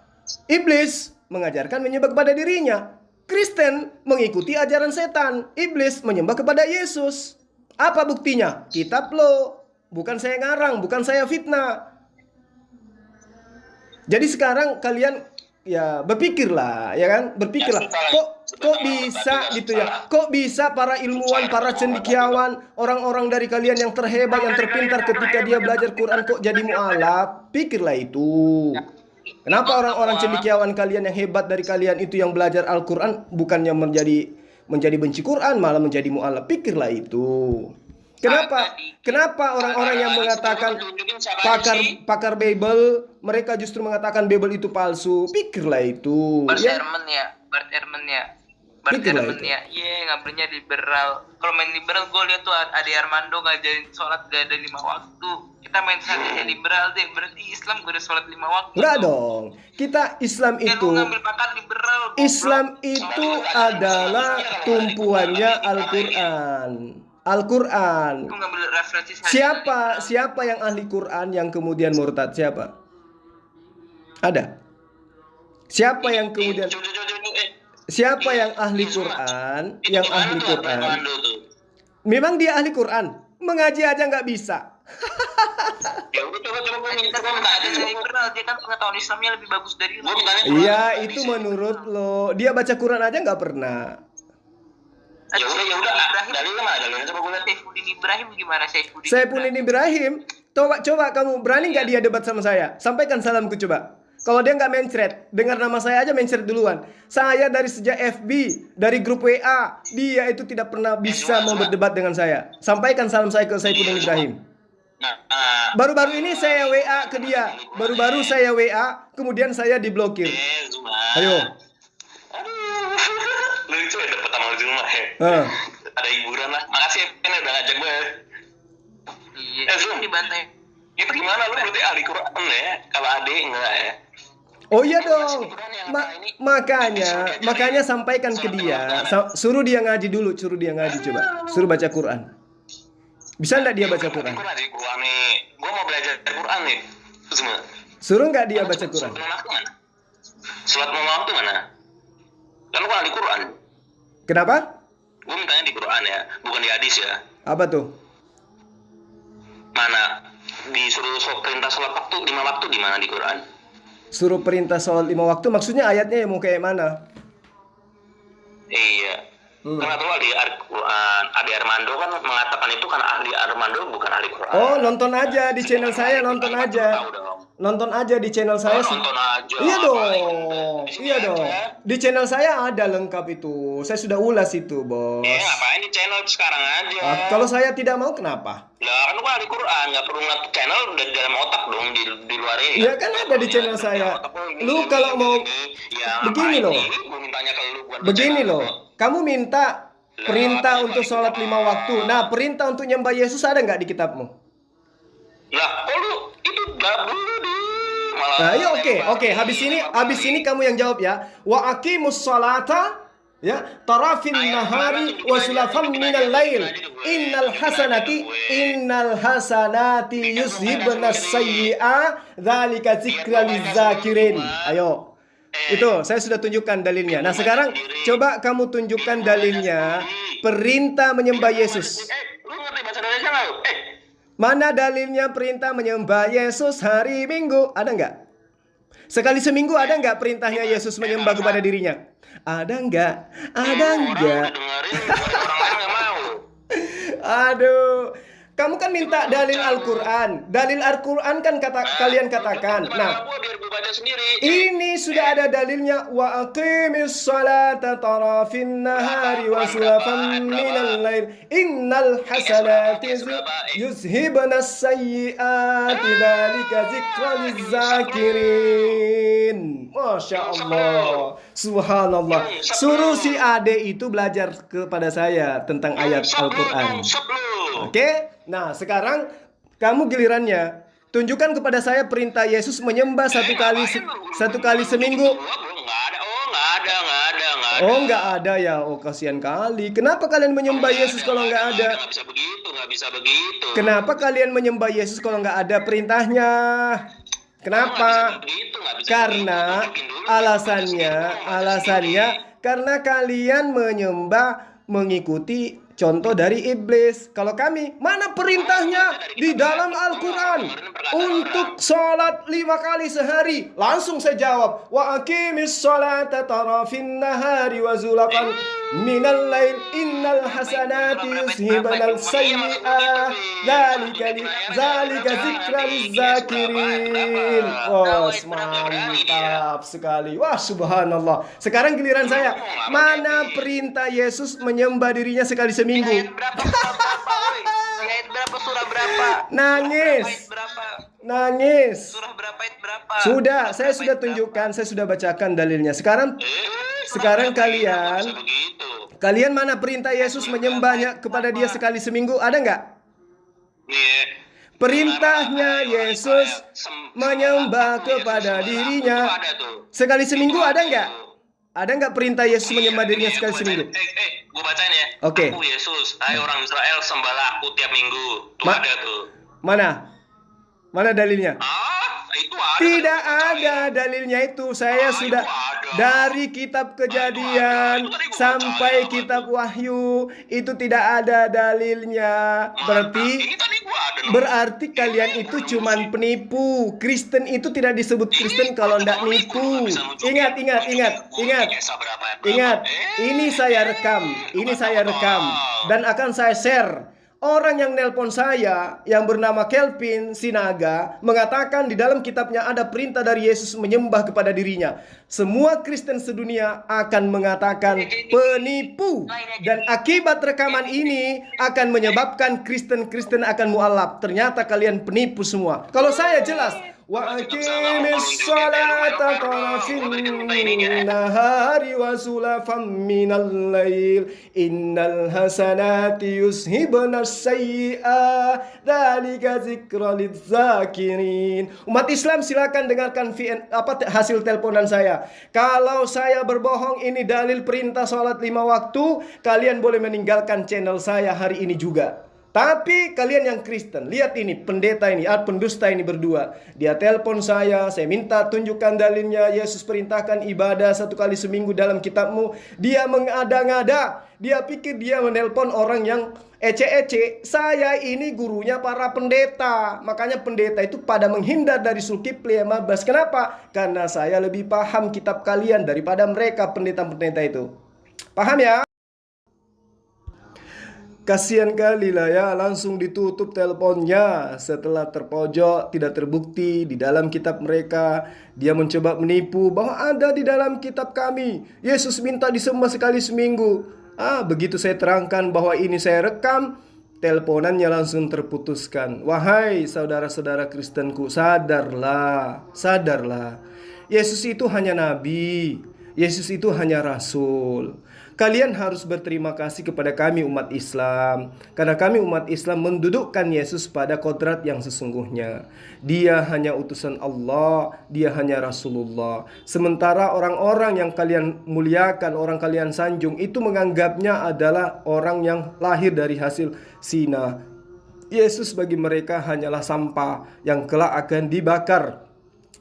Speaker 1: Iblis mengajarkan menyembah kepada dirinya. Kristen mengikuti ajaran setan. Iblis menyembah kepada Yesus. Apa buktinya? Kitab lo. Bukan saya ngarang, bukan saya fitnah. Jadi sekarang kalian ya berpikirlah, ya kan? Berpikirlah. Kok bisa gitu ya? Kok bisa para ilmuwan, para cendekiawan, orang-orang dari kalian yang terhebat, yang terpintar ketika dia belajar Quran kok jadi mualaf? Pikirlah itu. Kenapa orang-orang cendekiawan kalian yang hebat dari kalian itu yang belajar Al-Quran bukannya menjadi benci Quran, malah menjadi mualaf? Pikirlah itu. Kenapa orang-orang yang mengatakan pakar Bible, mereka justru mengatakan Bible itu palsu? Pikirlah itu.
Speaker 4: Bart Ehrman ya. Ngambilnya liberal. Kalau main liberal, gue lihat tuh Ade Armando ngajarin sholat gak ada 5 waktu. Kita main saatnya liberal deh. Berarti Islam gak ada sholat 5 waktu.
Speaker 1: Enggak dong. Kita Islam itu. Islam itu adalah tumpuannya Al-Quran. Al-Quran. Siapa yang ahli Quran yang kemudian murtad? Siapa? Ada? Siapa yang kemudian? Siapa yang ahli Quran? Yang ahli Quran? Memang dia ahli Quran. Mengaji aja nggak bisa.
Speaker 2: Ya udah coba
Speaker 4: dia kan pengetahuan Islamnya lebih bagus dari lu.
Speaker 1: Iya, itu menurut lo. Dia baca Quran aja nggak pernah.
Speaker 2: Ya udah. Dalilnya mana? Coba gue lihat.
Speaker 4: Saifuddin Ibrahim gimana
Speaker 1: Saifuddin Ibrahim? Coba kamu berani nggak dia debat sama saya? Sampaikan salamku coba. Kalau dia nggak mencret, dengar nama saya aja mencret duluan. Saya dari sejak FB, dari grup WA, dia itu tidak pernah bisa mau berdebat dengan saya. Sampaikan salam saya ke Saifuddin Ibrahim. Baru-baru ini saya WA ke dia. Baru-baru saya WA, kemudian saya diblokir. Ayo.
Speaker 2: Lucu ya dapet sama Zuma ya. Ada hiburan lah. Makasih ya udah ngajak gue.
Speaker 4: Iya, dibantai.
Speaker 2: Itu gimana lu berarti ahli Quran ya? Kalau adik enggak ya?
Speaker 1: Oh iya dong. Makanya sampaikan ke dia. Suruh dia ngaji dulu, suruh dia ngaji coba. Suruh baca Quran. Bisa enggak dia baca Quran?
Speaker 2: Quran nih. Gua mau belajar Quran nih. Zuma.
Speaker 1: Suruh enggak dia baca Quran?
Speaker 2: Surat waktu mana? Kan lu kan ahli Quran.
Speaker 1: Kenapa?
Speaker 2: Gua mintanya di Quran ya, bukan di hadis ya.
Speaker 1: Apa tuh?
Speaker 2: Mana? Disuruh perintah sholat waktu 5 waktu di mana di Quran?
Speaker 1: Suruh perintah sholat 5 waktu maksudnya ayatnya mau kayak mana?
Speaker 2: Iya. Karena tuh ahli Quran, Adi Armando kan mengatakan itu kan ahli Armando bukan ahli Quran.
Speaker 1: Oh, nonton aja di channel saya, nonton aja. Nonton aja di channel saya.
Speaker 2: Nonton aja.
Speaker 1: Iya dong. Iya dong. Di channel saya ada lengkap itu. Saya sudah ulas itu, Bos.
Speaker 2: Ngapain di channel sekarang aja?
Speaker 1: Kalau saya tidak mau kenapa?
Speaker 2: Lah kan lu ahli Quran, nggak perlu ngeliat channel udah di dalam otak dong di luar ini.
Speaker 1: Iya kan ada di channel saya. Lu kalau mau begini loh. Begini loh. Kamu minta perintah untuk sholat 5 waktu. Nah, perintah untuk nyembah Yesus ada nggak di kitabmu?
Speaker 2: Lah, kok lu itu gabung di malah.
Speaker 1: Nah, ya oke. Habis ini kamu yang jawab ya. Wa aqimus sholata ya tarafin nahari wa sulafan minal lail innal hasanati yuzhibnas sayyi'a dzalika dzikra lizakirin. Ayo. Itu saya sudah tunjukkan dalilnya. Nah, sekarang coba kamu tunjukkan dalilnya perintah menyembah Yesus.
Speaker 2: Lu ngerti bahasa Indonesia enggak?
Speaker 1: Mana dalilnya perintah menyembah Yesus hari Minggu? Ada nggak? Sekali seminggu ada nggak perintahnya Yesus menyembah kepada dirinya? Ada nggak? Ada nggak? Aduh, kamu kan minta dalil Al-Quran. Dalil Al-Quran kan kalian katakan. Nah, ini sudah ada dalilnya. Wa aqimis salata tarafin nahari wa sulafan minal lail innal hasanati yuzhibnas sayyi'ati dzalika dzikra lizakirin. Masya Allah, subhanallah. Suruh si Ade itu belajar kepada saya tentang ayat Al-Quran. Oke? Nah, sekarang kamu gilirannya. Tunjukkan kepada saya perintah Yesus menyembah satu kali seminggu. Oh, nggak ada ya. Oh, kasihan kali. Kenapa kalian menyembah Yesus kalau nggak ada?
Speaker 2: Nggak bisa begitu.
Speaker 1: Kenapa kalian menyembah Yesus kalau nggak ada perintahnya? Kenapa? Karena alasannya karena kalian menyembah mengikuti contoh dari iblis. Kalau kami, mana perintahnya di dalam Al-Quran untuk sholat 5 kali sehari? Langsung saya jawab, wa aqimis sholata tarafin nahari wa zulafan minal lail innal hasanati yuzhibnal sayyi'ah dzalika dzikra lizakirin. Wah, mantap sekali. Wah, subhanallah. Sekarang giliran saya. Mana perintah Yesus menyembah dirinya sekali seminggu?
Speaker 4: Ayat berapa? Surah berapa?
Speaker 1: Nangis.
Speaker 4: Surah berapa? Ayat berapa?
Speaker 1: Sudah, saya sudah tunjukkan, saya sudah bacakan dalilnya. Sekarang kalian mana perintah Yesus menyembahnya kepada dia sekali seminggu? Ada nggak? Perintahnya Yesus menyembah kepada dirinya sekali seminggu ada nggak? Ada nggak perintah Yesus menyembah dirinya sekali seminggu?
Speaker 2: Gue bacain ya.
Speaker 1: Oke.
Speaker 2: Aku Yesus, hai orang Israel, sembahlah aku tiap minggu. Tuh ada tuh.
Speaker 1: Mana dalilnya?
Speaker 2: Itu ada.
Speaker 1: Tidak ada dalilnya itu. Saya sudah dari kitab Kejadian sampai kitab Wahyu itu tidak ada dalilnya. Berarti kalian itu cuman penipu. Kristen itu tidak disebut Kristen kalau ndak nipu. Ingat. Ini saya rekam dan akan saya share. Orang yang nelpon saya yang bernama Kelvin Sinaga mengatakan di dalam kitabnya ada perintah dari Yesus menyembah kepada dirinya. Semua Kristen sedunia akan mengatakan penipu. Dan akibat rekaman ini akan menyebabkan Kristen-Kristen akan mualaf. Ternyata kalian penipu semua. Kalau saya jelas, wa aqimis salata tarafin nahari wa sulafam minal lail innal hasanati yushibna sayyi'at dzalika dzikra lidzakirin. Umat Islam silakan dengarkan hasil teleponan saya. Kalau saya berbohong ini dalil perintah salat 5 waktu, kalian boleh meninggalkan channel saya hari ini juga. Tapi kalian yang Kristen, lihat ini pendeta ini, pendusta ini berdua. Dia telepon saya minta tunjukkan dalilnya. Yesus perintahkan ibadah 1 kali seminggu dalam kitabmu. Dia mengada-ngada. Dia pikir dia menelpon orang yang ece-ece. Saya ini gurunya para pendeta. Makanya pendeta itu pada menghindar dari Zulkifli 15. Kenapa? Karena saya lebih paham kitab kalian daripada mereka pendeta-pendeta itu. Paham ya? Kasihan kali lah ya, langsung ditutup teleponnya setelah terpojok, tidak terbukti di dalam kitab mereka. Dia mencoba menipu bahwa ada di dalam kitab kami Yesus minta disembah sekali seminggu. Begitu saya terangkan bahwa ini saya rekam, teleponannya langsung terputuskan. Wahai saudara-saudara Kristenku, sadarlah, sadarlah. Yesus itu hanya nabi, Yesus itu hanya rasul. Kalian harus berterima kasih kepada kami umat Islam, karena kami umat Islam mendudukkan Yesus pada kodrat yang sesungguhnya. Dia hanya utusan Allah, dia hanya Rasulullah. Sementara orang-orang yang kalian muliakan, orang kalian sanjung, itu menganggapnya adalah orang yang lahir dari hasil zina. Yesus bagi mereka hanyalah sampah yang kelak akan dibakar,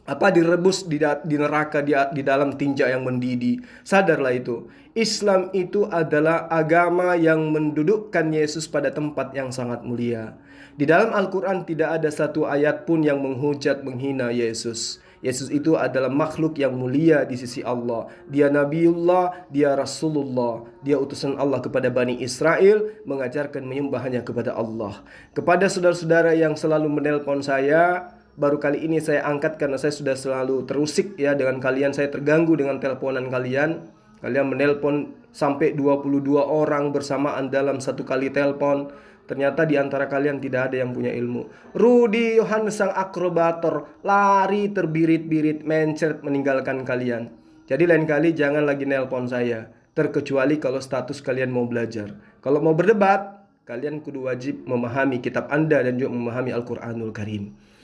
Speaker 1: direbus di neraka, di dalam tinja yang mendidih. Sadarlah itu. Islam itu adalah agama yang mendudukkan Yesus pada tempat yang sangat mulia. Di dalam Al-Quran tidak ada satu ayat pun yang menghujat, menghina Yesus. Yesus itu adalah makhluk yang mulia di sisi Allah. Dia Nabiullah, dia Rasulullah. Dia utusan Allah kepada Bani Israel, mengajarkan menyembahnya kepada Allah. Kepada saudara-saudara yang selalu menelpon saya, baru kali ini saya angkat karena saya sudah selalu terusik ya dengan kalian. Saya terganggu dengan teleponan kalian. Kalian menelpon sampai 22 orang bersamaan dalam satu kali telepon. Ternyata di antara kalian tidak ada yang punya ilmu. Rudi Yohanes sang akrobator lari terbirit-birit mencret meninggalkan kalian. Jadi lain kali jangan lagi nelpon saya, terkecuali kalau status kalian mau belajar. Kalau mau berdebat, kalian kudu wajib memahami kitab Anda dan juga memahami Al-Quranul Karim.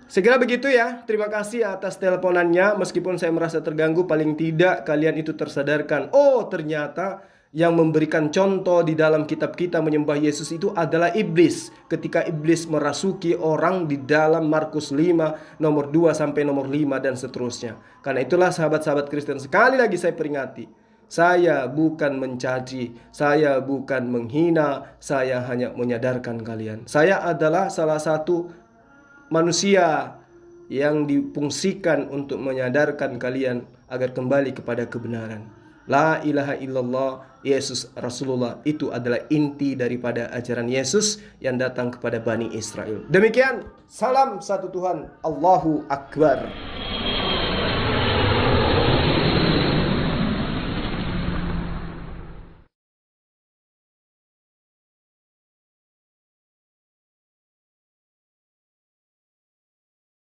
Speaker 1: Segera begitu ya. Terima kasih atas teleponannya. Meskipun saya merasa terganggu, paling tidak kalian itu tersadarkan. Oh, ternyata yang memberikan contoh di dalam kitab kita menyembah Yesus itu adalah iblis. Ketika iblis merasuki orang di dalam Markus 5 nomor 2 sampai nomor 5 dan seterusnya. Karena itulah sahabat-sahabat Kristen, sekali lagi saya peringati. Saya bukan mencaci, saya bukan menghina, saya hanya menyadarkan kalian. Saya adalah salah satu manusia yang difungsikan untuk menyadarkan kalian agar kembali kepada kebenaran. La ilaha illallah, Yesus Rasulullah, itu adalah inti daripada ajaran Yesus yang datang kepada Bani Israel. Demikian, salam satu Tuhan, Allahu Akbar.